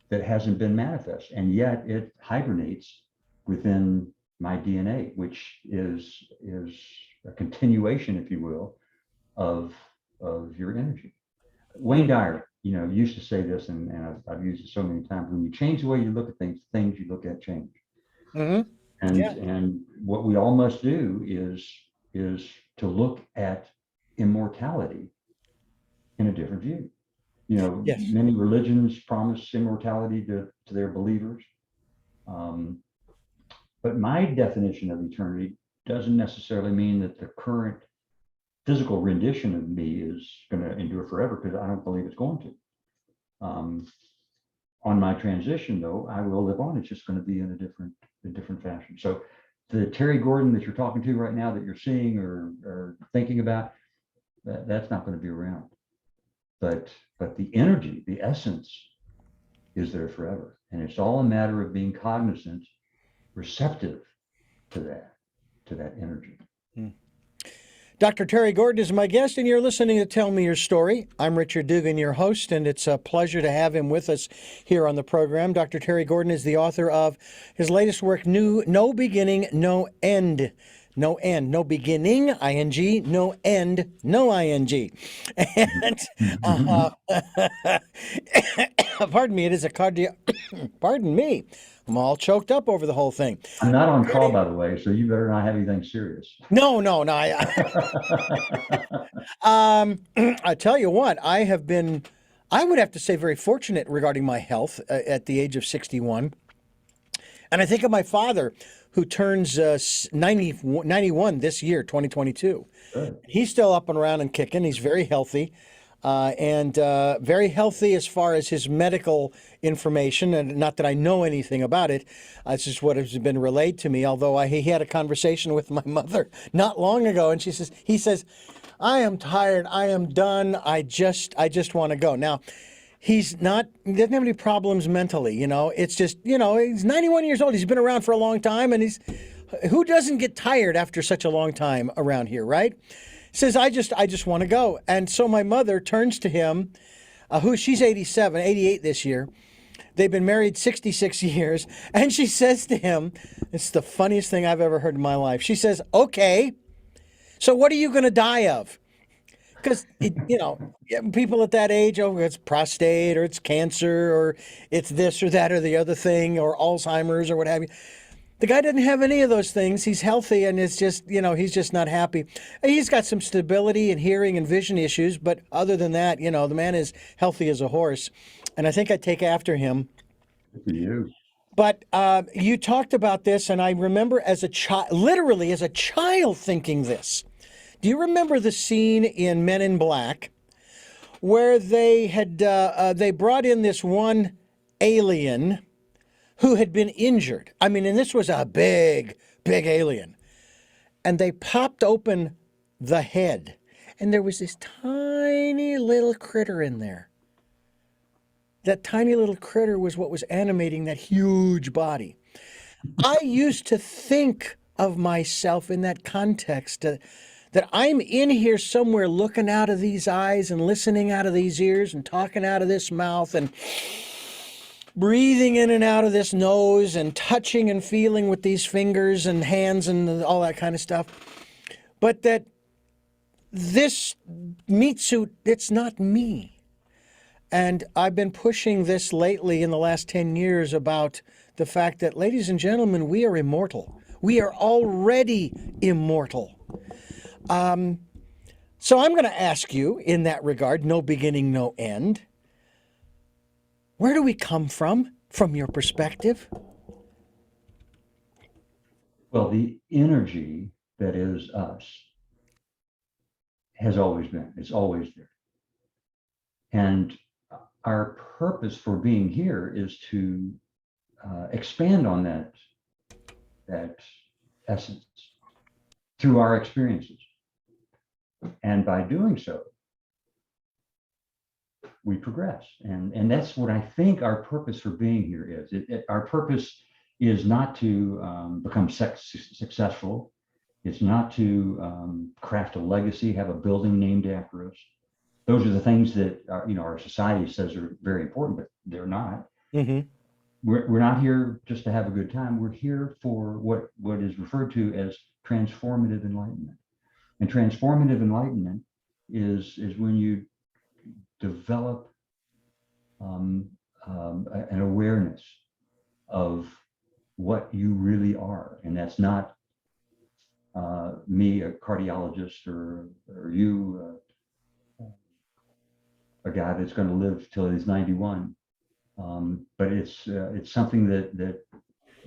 that hasn't been manifest, and yet it hibernates within my DNA, which is a continuation, if you will, of your energy. Wayne Dyer, used to say this, and I've used it so many times. When you change the way you look at things, things you look at change. Mm-hmm. And what we all must do is to look at immortality in a different view. Yes. Many religions promise immortality to their believers. But my definition of eternity doesn't necessarily mean that the current physical rendition of me is going to endure forever, because I don't believe it's going to. On my transition, though, I will live on. It's just going to be in a different fashion. So the Terry Gordon that you're talking to right now, that you're seeing or thinking about, that's not going to be around. But the energy, the essence, is there forever. And it's all a matter of being cognizant, receptive to that energy. Dr. Terry Gordon is my guest, and you're listening to Tell Me Your Story. I'm Richard Dugan, your host, and it's a pleasure to have him with us here on the program. Dr. Terry Gordon is the author of his latest work, No Beginning, No End. No end, no beginning, ing, no end, no ing. And, pardon me, it is a pardon me. I'm all choked up over the whole thing. I'm not on call, by the way, so you better not have anything serious. No. I tell you what, I would have to say, very fortunate regarding my health at the age of 61. And I think of my father, who turns 91 this year, 2022. Good. He's still up and around and kicking. He's very healthy. And very healthy as far as his medical information, and not that I know anything about it. It's just what has been relayed to me. Although he had a conversation with my mother not long ago, and he says, "I am tired. I am done. I just want to go." Now, he doesn't have any problems mentally, It's just, he's 91 years old. He's been around for a long time, and who doesn't get tired after such a long time around here, right? Says, I just want to go. And so my mother turns to him, she's 88 this year. They've been married 66 years. And she says to him, it's the funniest thing I've ever heard in my life. She says, okay, so what are you going to die of? Because, people at that age, it's prostate or it's cancer or it's this or that or the other thing or Alzheimer's or what have you. The guy doesn't have any of those things. He's healthy, and it's just, he's just not happy. And he's got some stability and hearing and vision issues, but other than that, the man is healthy as a horse. And I think I'd take after him. Good for you. But you talked about this, and I remember as a child, literally as a child, thinking this. Do you remember the scene in Men in Black where they brought in this one alien who had been injured? I mean, and this was a big, big alien. And they popped open the head, and there was this tiny little critter in there. That tiny little critter was what was animating that huge body. I used to think of myself in that context, that I'm in here somewhere looking out of these eyes and listening out of these ears and talking out of this mouth and breathing in and out of this nose and touching and feeling with these fingers and hands and all that kind of stuff. But that this meat suit, it's not me. And I've been pushing this lately in the last 10 years about the fact that, ladies and gentlemen, we are immortal. We are already immortal. So I'm going to ask you in that regard, no beginning, no end. Where do we come from your perspective? Well, the energy that is us has always been, it's always there. And our purpose for being here is to expand on that essence through our experiences. And by doing so, we progress. And that's what I think our purpose for being here is. Our purpose is not to become successful. It's not to craft a legacy, have a building named after us. Those are the things that our society says are very important, but they're not. Mm-hmm. We're not here just to have a good time. We're here for what is referred to as transformative enlightenment. And transformative enlightenment is when you develop an awareness of what you really are. And that's not me, a cardiologist, or you, a guy that's going to live till he's 91. But it's something that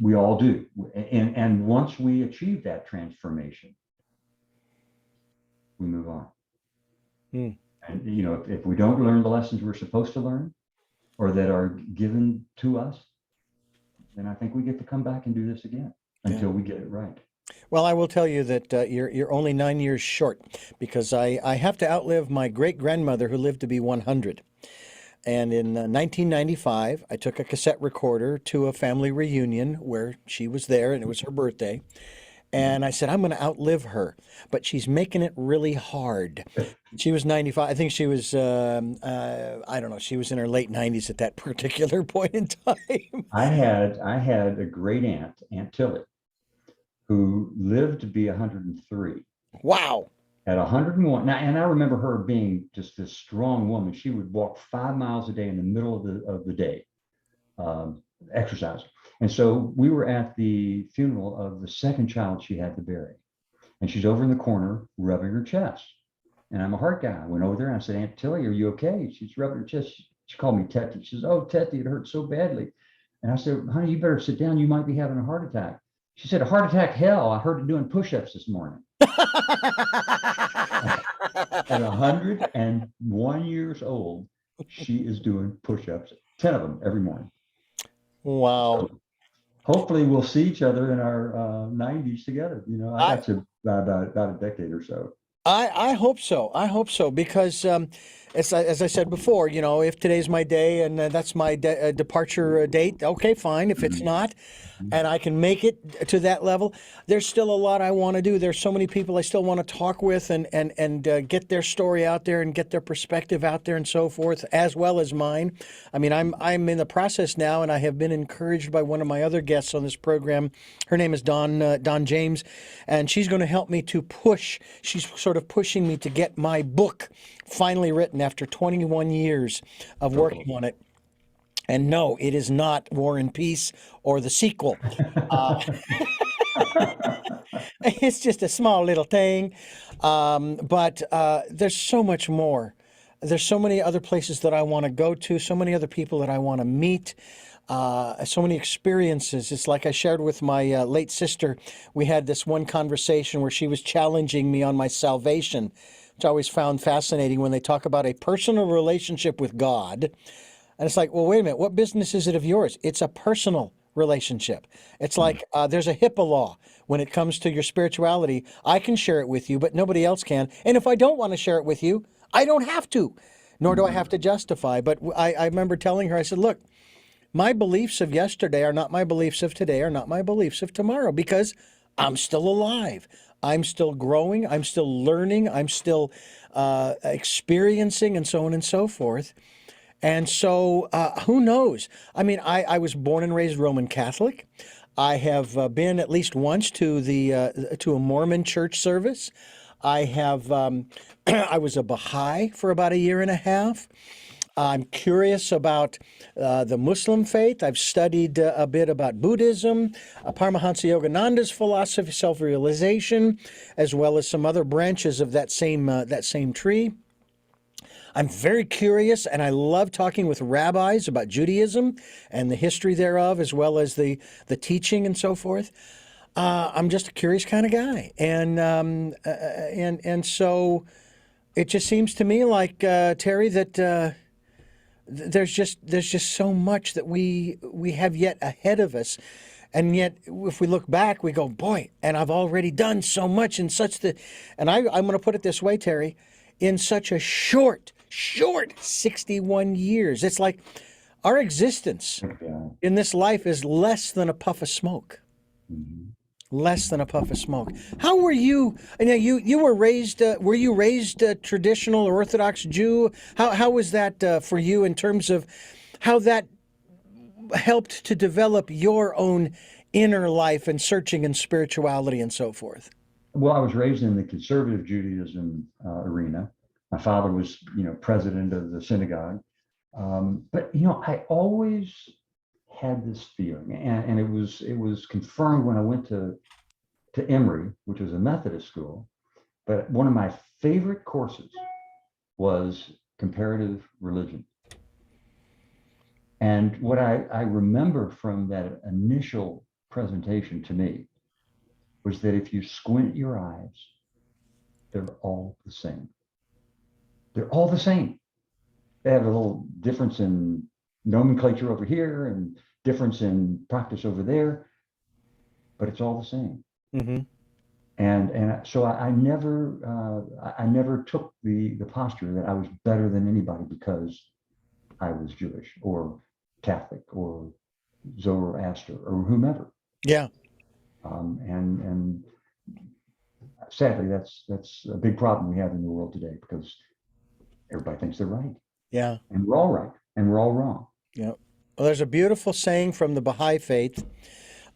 we all do. And once we achieve that transformation, we move on. And if we don't learn the lessons we're supposed to learn or that are given to us, then I think we get to come back and do this again until we get it right. Well, I will tell you that you're only 9 years short, because I have to outlive my great-grandmother who lived to be 100. And in 1995, I took a cassette recorder to a family reunion where she was there, and it was her birthday. And I said, I'm going to outlive her, but she's making it really hard. She was 95. I think she was, I don't know, she was in her late 90s at that particular point in time. I had a great aunt, Aunt Tilly, who lived to be 103. Wow. At 101. Now, and I remember her being just this strong woman. She would walk 5 miles a day in the middle of the day, exercising. And so we were at the funeral of the second child she had to bury. And she's over in the corner rubbing her chest. And I'm a heart guy. I went over there and I said, Aunt Tilly, are you okay? She's rubbing her chest. She called me Tetty. She says, oh, Tetty, it hurts so badly. And I said, honey, you better sit down. You might be having a heart attack. She said, a heart attack? Hell, I heard her doing push-ups this morning. At 101 years old, she is doing push-ups, 10 of them every morning. Wow. So hopefully we'll see each other in our 90s together. I got to about a decade or so. I hope so. I hope so because, as I said before, if today's my day and that's my departure date, okay, fine. If it's not, and I can make it to that level, there's still a lot I want to do. There's so many people I still want to talk with and get their story out there and get their perspective out there and so forth, as well as mine. I mean, I'm in the process now, and I have been encouraged by one of my other guests on this program. Her name is Don James, and she's going to help me to push. She's sort of pushing me to get my book finally written after 21 years of working on it. And no, it is not War and Peace or the sequel. It's just a small little thing. But there's so much more. There's so many other places that I want to go to, so many other people that I want to meet, so many experiences. It's like I shared with my late sister. We had this one conversation where she was challenging me on my salvation, which I always found fascinating when they talk about a personal relationship with God. And it's like, well, wait a minute, what business is it of yours? It's a personal relationship. It's like there's a HIPAA law when it comes to your spirituality. I can share it with you, but nobody else can. And if I don't want to share it with you, I don't have to, nor do I have to justify. But I remember telling her, I said, look, my beliefs of yesterday are not my beliefs of today, are not my beliefs of tomorrow, because I'm still alive. I'm still growing. I'm still learning. I'm still experiencing, and so on and so forth. And so, who knows? I mean, I was born and raised Roman Catholic. I have been at least once to a Mormon church service. I have I was a Baha'i for about a year and a half. I'm curious about the Muslim faith. I've studied a bit about Buddhism, Paramahansa Yogananda's philosophy, self-realization, as well as some other branches of that same tree. I'm very curious, and I love talking with rabbis about Judaism and the history thereof, as well as the teaching and so forth. I'm just a curious kind of guy, and so it just seems to me like Terry that there's just so much that we have yet ahead of us. And yet, if we look back, we go, boy, and I've already done so much in and I'm going to put it this way, Terry, in such a short 61 years. It's like our existence in this life is less than a puff of smoke. Mhm. Less than a puff of smoke. How were you? You were raised. Were you raised a traditional or Orthodox Jew? How was that for you in terms of how that helped to develop your own inner life and searching and spirituality and so forth? Well, I was raised in the conservative Judaism arena. My father was, president of the synagogue. But I always had this feeling, and it was confirmed when I went to Emory, which was a Methodist school. But one of my favorite courses was comparative religion. And what I remember from that initial presentation to me was that if you squint your eyes, they're all the same. They're all the same. They have a little difference in nomenclature over here and difference in practice over there, but it's all the same. Mm-hmm. And so I never took the posture that I was better than anybody because I was Jewish or Catholic or Zoroaster or whomever. Yeah. And sadly, that's a big problem we have in the world today because everybody thinks they're right. Yeah. And we're all right, and we're all wrong. Yeah. Well, there's a beautiful saying from the Baha'i faith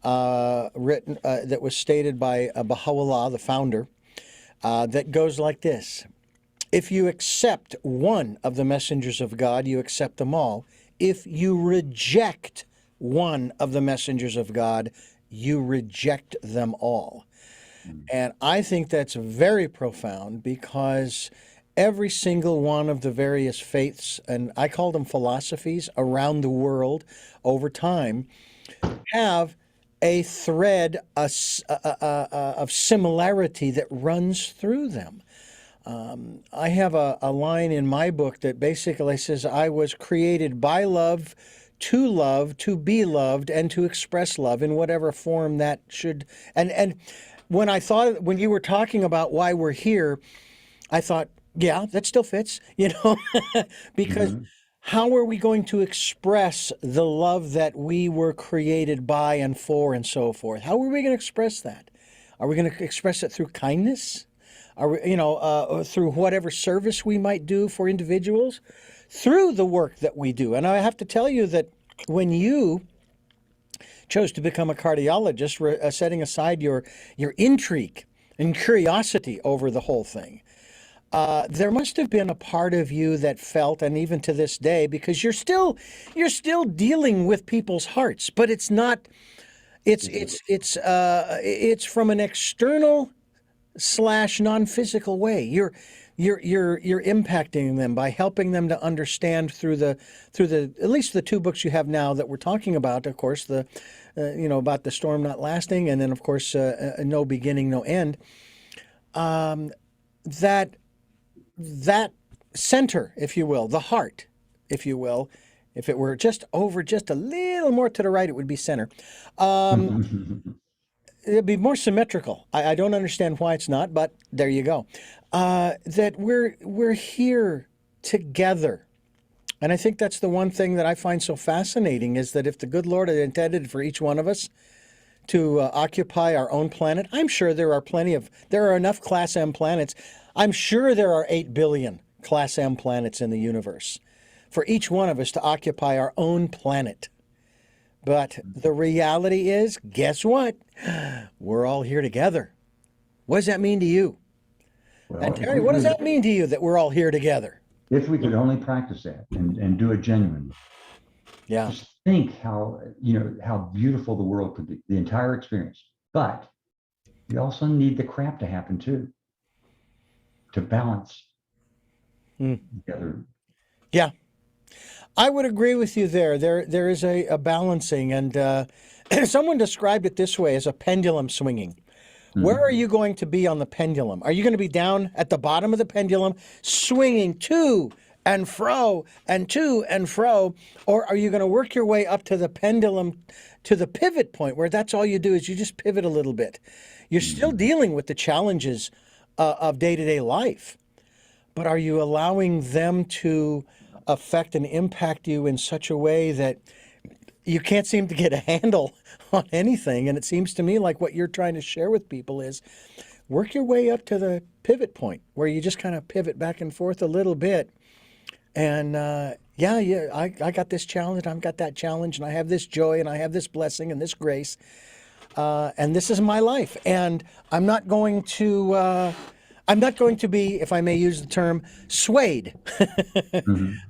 written that was stated by Baha'u'llah, the founder, that goes like this. If you accept one of the messengers of God, you accept them all. If you reject one of the messengers of God, you reject them all. And I think that's very profound because every single one of the various faiths, and I call them philosophies, around the world over time, have a thread of similarity that runs through them. I have a line in my book that basically says, I was created by love, to be loved, and to express love in whatever form that should. And when you were talking about why we're here, I thought, yeah, that still fits, because Mhm. how are we going to express the love that we were created by and for and so forth? How are we going to express that? Are we going to express it through kindness? Are we, through whatever service we might do for individuals? Through the work that we do. And I have to tell you that when you chose to become a cardiologist, setting aside your intrigue and curiosity over the whole thing, there must have been a part of you that felt, and even to this day, because you're still dealing with people's hearts, but it's not. It's from an external slash non-physical way. You're impacting them by helping them to understand through the at least the two books you have now that we're talking about. Of course, the about the storm not lasting, and then of course no beginning, no end. That that center, if you will, the heart, if you will, if it were just over just a little more to the right, it would be center. It'd be more symmetrical. I don't understand why it's not, but there you go. That we're here together. And I think that's the one thing that I find so fascinating is that if the good Lord had intended for each one of us to occupy our own planet, I'm sure there are enough Class M planets. I'm sure there are 8 billion Class M planets in the universe for each one of us to occupy our own planet. But the reality is, guess what? We're all here together. What does that mean to you? Well, And Terry, what does that mean to you that we're all here together? if we could only practice that and do it genuinely, Yeah. just think how beautiful the world could be, the entire experience. But we also need the crap to happen too, to balance together. Yeah. I would agree with you there. There is a balancing, and someone described it this way as a pendulum swinging. Where are you going to be on the pendulum? Are you going to be down at the bottom of the pendulum, swinging to and fro and to and fro, or are you going to work your way up to the pendulum, to the pivot point where that's all you do is you just pivot a little bit? You're still dealing with the challenges of day-to-day life, but are you allowing them to affect and impact you in such a way that you can't seem to get a handle on anything? And it seems to me like what you're trying to share with people is work your way up to the pivot point where you just kind of pivot back and forth a little bit. And I got this challenge, I've got that challenge, and I have this joy, and I have this blessing and this grace. And this is my life. And I'm not going to be, if I may use the term, swayed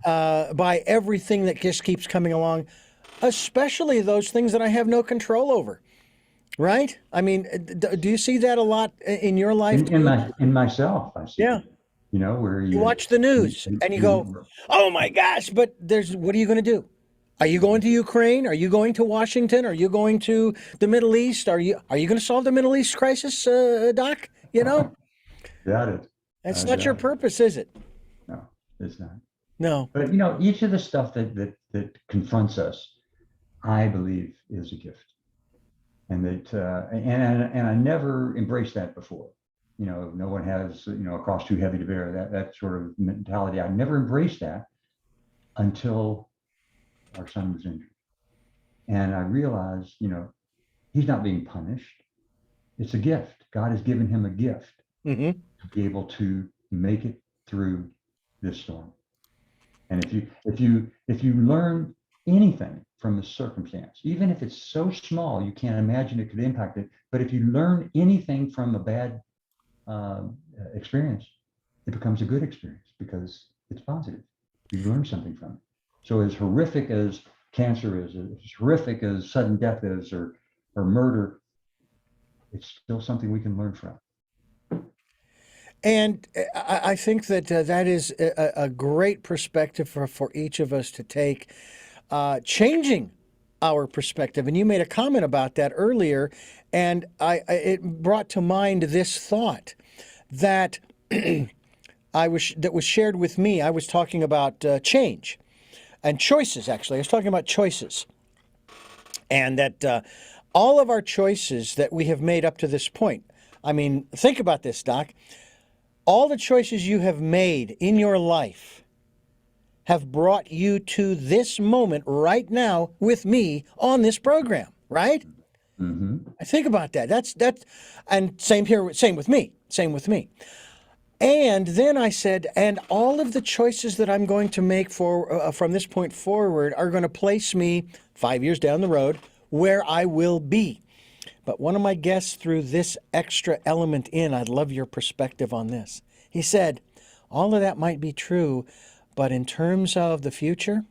by everything that just keeps coming along, especially those things that I have no control over. Right? I mean, do you see that a lot in your life? In myself, I see. Yeah. Where You watch the news and you go, oh my gosh, but what are you going to do? Are you going to Ukraine? Are you going to Washington? Are you going to the Middle East? Are you going to solve the Middle East crisis, Doc? Got it. That's not your purpose, is it? No, it's not. No. But each of the stuff that confronts us, I believe, is a gift, and that and I never embraced that before. No one has a cross too heavy to bear. That sort of mentality. I never embraced that until our son was injured, and I realized, he's not being punished. It's a gift. God has given him a gift to be able to make it through this storm. And if you learn anything from the circumstance, even if it's so small you can't imagine it could impact it, but if you learn anything from a bad experience, it becomes a good experience because it's positive. You learn something from it. So as horrific as cancer is, as horrific as sudden death is, or murder, it's still something we can learn from. And I think that that is a great perspective for each of us to take, changing our perspective. And you made a comment about that earlier, and it brought to mind this thought that that was shared with me. I was talking about change and choices. Actually, I was talking about choices, and that all of our choices that we have made up to this point. I mean, think about this, Doc. all the choices you have made in your life have brought you to this moment right now with me on this program, right? Mm-hmm. I think about that. That's, and same here, same with me, same with me. And then I said, and all of the choices that I'm going to make for from this point forward are going to place me 5 years down the road where I will be. But one of my guests threw this extra element in. I'd love your perspective on this. He said, all of that might be true, but in terms of the future,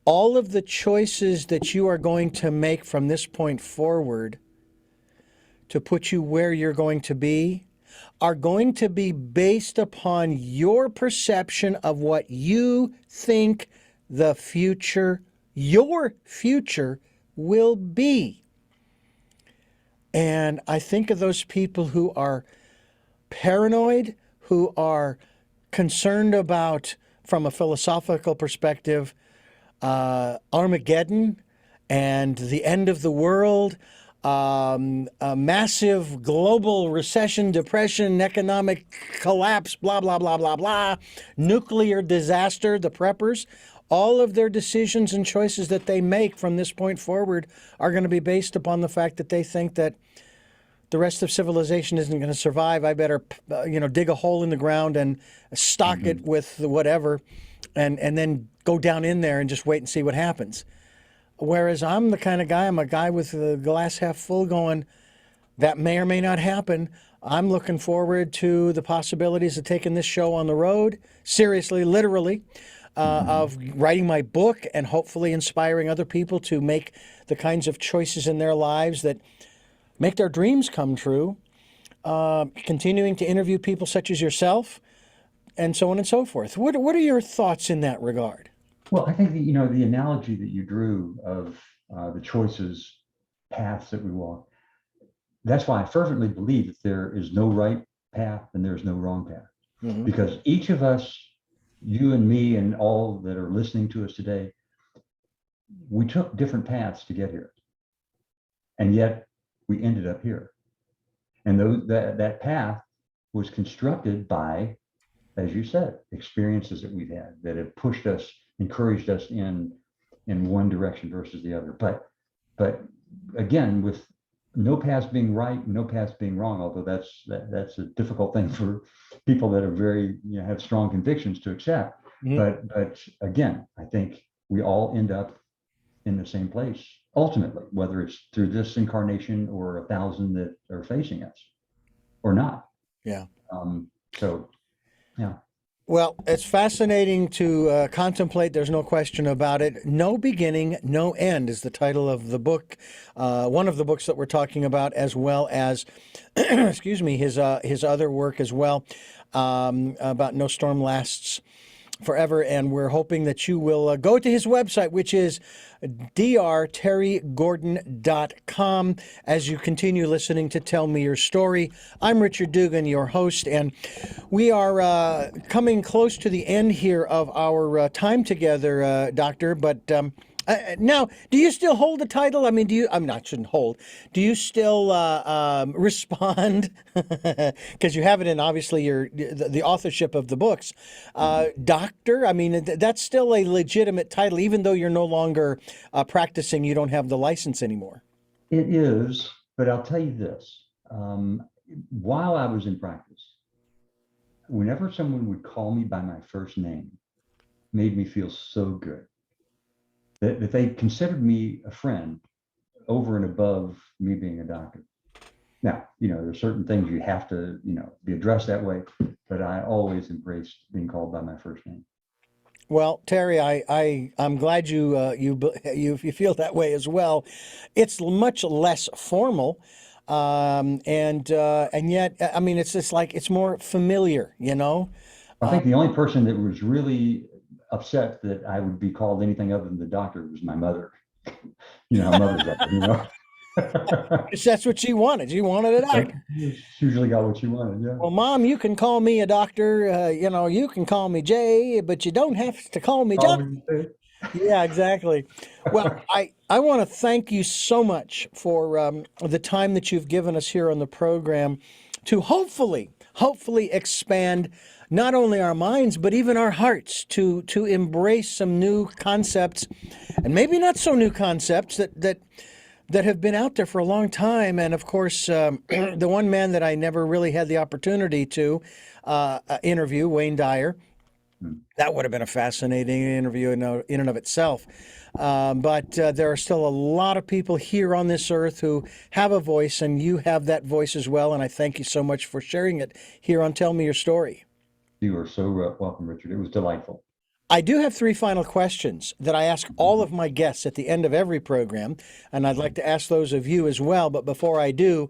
all of the choices that you are going to make from this point forward to put you where you're going to be are going to be based upon your perception of what you think the future, your future, will be. And I think of those people who are paranoid, who are concerned about, from a philosophical perspective, Armageddon and the end of the world, a massive global recession, depression, economic collapse, blah, blah, blah, blah, blah, nuclear disaster, the preppers. All of their decisions and choices that they make from this point forward are going to be based upon the fact that they think that the rest of civilization isn't going to survive. I better, dig a hole in the ground and stock it with whatever, and then go down in there and just wait and see what happens. Whereas I'm the kind of guy, I'm a guy with the glass half full going, that may or may not happen. I'm looking forward to the possibilities of taking this show on the road, seriously, literally, of writing my book and hopefully inspiring other people to make the kinds of choices in their lives that make their dreams come true, continuing to interview people such as yourself, and so on and so forth. What are your thoughts in that regard? Well, I think the analogy that you drew of the choices, paths that we walk, that's why I fervently believe that there is no right path and there's no wrong path. Mm-hmm. Because each of us, you and me and all that are listening to us today, we took different paths to get here. And yet we ended up here. And that path was constructed by, as you said, experiences that we've had that have pushed us, encouraged us in one direction versus the other. But again, with no paths being right, no paths being wrong, although that's a difficult thing for people that are very, have strong convictions to accept. Mm-hmm. But again, I think we all end up in the same place ultimately, whether it's through this incarnation or 1,000 that are facing us or not. Yeah. So, yeah. Well, it's fascinating to contemplate. There's no question about it. No Beginning, No End is the title of the book, one of the books that we're talking about, as well as, excuse me, his other work as well, about No Storm Lasts Forever. And we're hoping that you will go to his website, which is drterrygordon.com, as you continue listening to Tell Me Your Story. I'm Richard Dugan, your host, and we are coming close to the end here of our time together, Doctor, but now, do you still hold the title? I mean, shouldn't hold. Do you still respond? Because you have it in, obviously, the authorship of the books. Doctor, I mean, that's still a legitimate title, even though you're no longer practicing, you don't have the license anymore. It is, but I'll tell you this. While I was in practice, whenever someone would call me by my first name, made me feel so good. That they considered me a friend over and above me being a doctor. Now, there's certain things you have to, be addressed that way, but I always embraced being called by my first name. Well, Terry, I'm glad you feel that way as well. It's much less formal, and yet, I mean, it's just like it's more familiar, I think the only person that was really upset that I would be called anything other than the doctor was my mother. My mother's doctor, That's what she wanted. She wanted a doctor. She usually got what she wanted, yeah. Well, Mom, you can call me a doctor. You can call me Jay, but you don't have to call me John. Yeah, exactly. Well, I want to thank you so much for the time that you've given us here on the program to hopefully hopefully expand not only our minds, but even our hearts to embrace some new concepts, and maybe not so new concepts that have been out there for a long time. And of course, the one man that I never really had the opportunity to interview, Wayne Dyer, that would have been a fascinating interview in and of itself. But there are still a lot of people here on this earth who have a voice, and you have that voice as well. And I thank you so much for sharing it here on Tell Me Your Story. You are so welcome, Richard. It was delightful. I do have 3 final questions that I ask all of my guests at the end of every program, and I'd like to ask those of you as well. But before I do,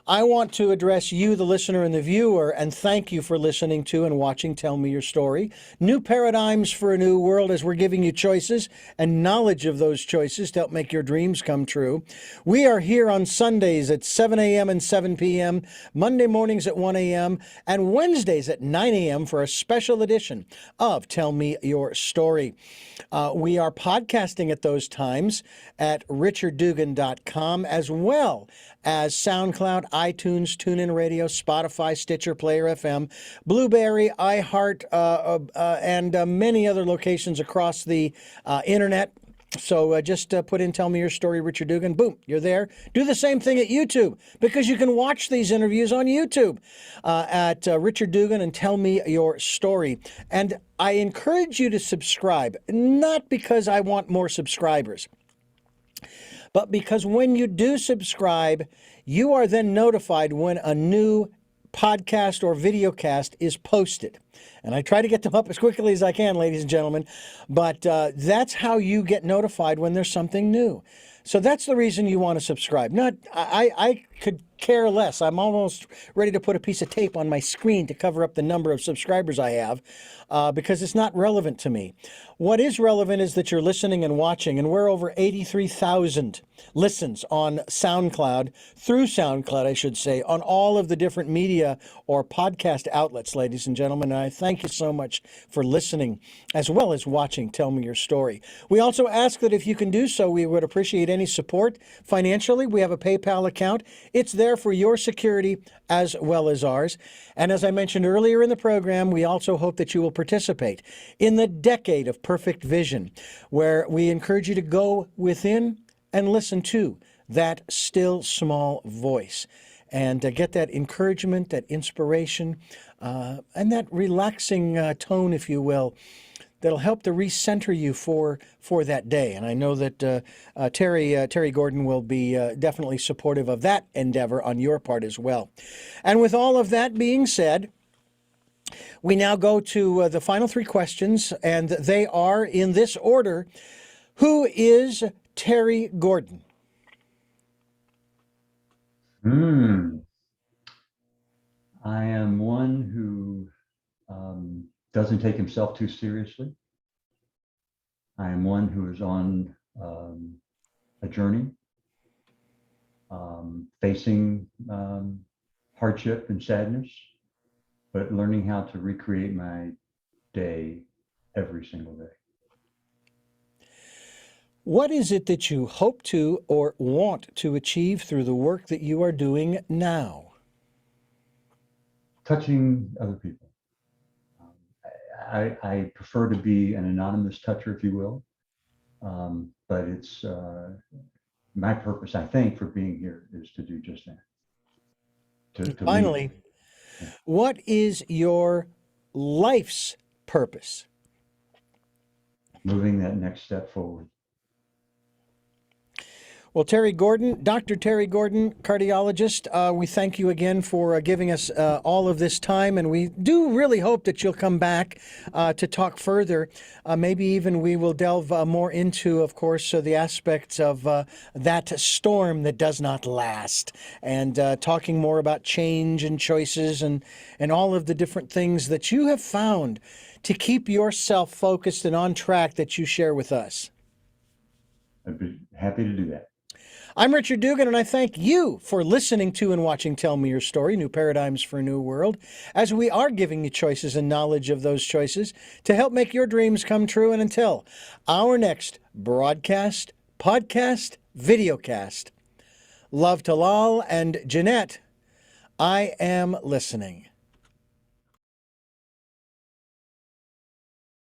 I want to address you, the listener and the viewer, and thank you for listening to and watching Tell Me Your Story. New paradigms for a new world, as we're giving you choices and knowledge of those choices to help make your dreams come true. We are here on Sundays at 7 a.m. and 7 p.m., Monday mornings at 1 a.m., and Wednesdays at 9 a.m. for a special edition of Tell Me Your Story. We are podcasting at those times at richarddugan.com, as well as SoundCloud, iTunes, TuneIn Radio, Spotify, Stitcher, Player FM, Blueberry, iHeart, and many other locations across the internet. So just put in Tell Me Your Story, Richard Dugan. Boom, you're there. Do the same thing at YouTube, because you can watch these interviews on YouTube at Richard Dugan and Tell Me Your Story. And I encourage you to subscribe, not because I want more subscribers, but because when you do subscribe, you are then notified when a new podcast or video cast is posted. And I try to get them up as quickly as I can, ladies and gentlemen, but that's how you get notified when there's something new. So that's the reason you want to subscribe. I could care less. I'm almost ready to put a piece of tape on my screen to cover up the number of subscribers I have, because it's not relevant to me. What is relevant is that you're listening and watching, and we're over 83,000 listens on SoundCloud, through SoundCloud, I should say, on all of the different media or podcast outlets, ladies and gentlemen. And I thank you so much for listening as well as watching Tell Me Your Story. We also ask that if you can do so, we would appreciate any support financially. We have a PayPal account. It's there for your security as well as ours. And as I mentioned earlier in the program, we also hope that you will participate in the Decade of Perfect Vision, where we encourage you to go within and listen to that still small voice and get that encouragement, that inspiration, and that relaxing tone, if you will, that'll help to recenter you for that day. And I know that Terry Gordon will be definitely supportive of that endeavor on your part as well. And with all of that being said, we now go to the final 3 questions, and they are in this order. Who is Terry Gordon? I am one who doesn't take himself too seriously. I am one who is on a journey, facing hardship and sadness, but learning how to recreate my day every single day. What is it that you hope to or want to achieve through the work that you are doing now? Touching other people. I prefer to be an anonymous toucher, if you will, but it's my purpose, I think, for being here is to do just that. Finally, what is your life's purpose? Moving that next step forward. Well, Terry Gordon, Dr. Terry Gordon, cardiologist, we thank you again for giving us all of this time, and we do really hope that you'll come back to talk further. Maybe even we will delve more into, of course, the aspects of that storm that does not last, and talking more about change and choices and all of the different things that you have found to keep yourself focused and on track that you share with us. I'd be happy to do that. I'm Richard Dugan, and I thank you for listening to and watching Tell Me Your Story, New Paradigms for a New World, as we are giving you choices and knowledge of those choices to help make your dreams come true. And until our next broadcast, podcast, videocast, love to Lal and Jeanette, I am listening.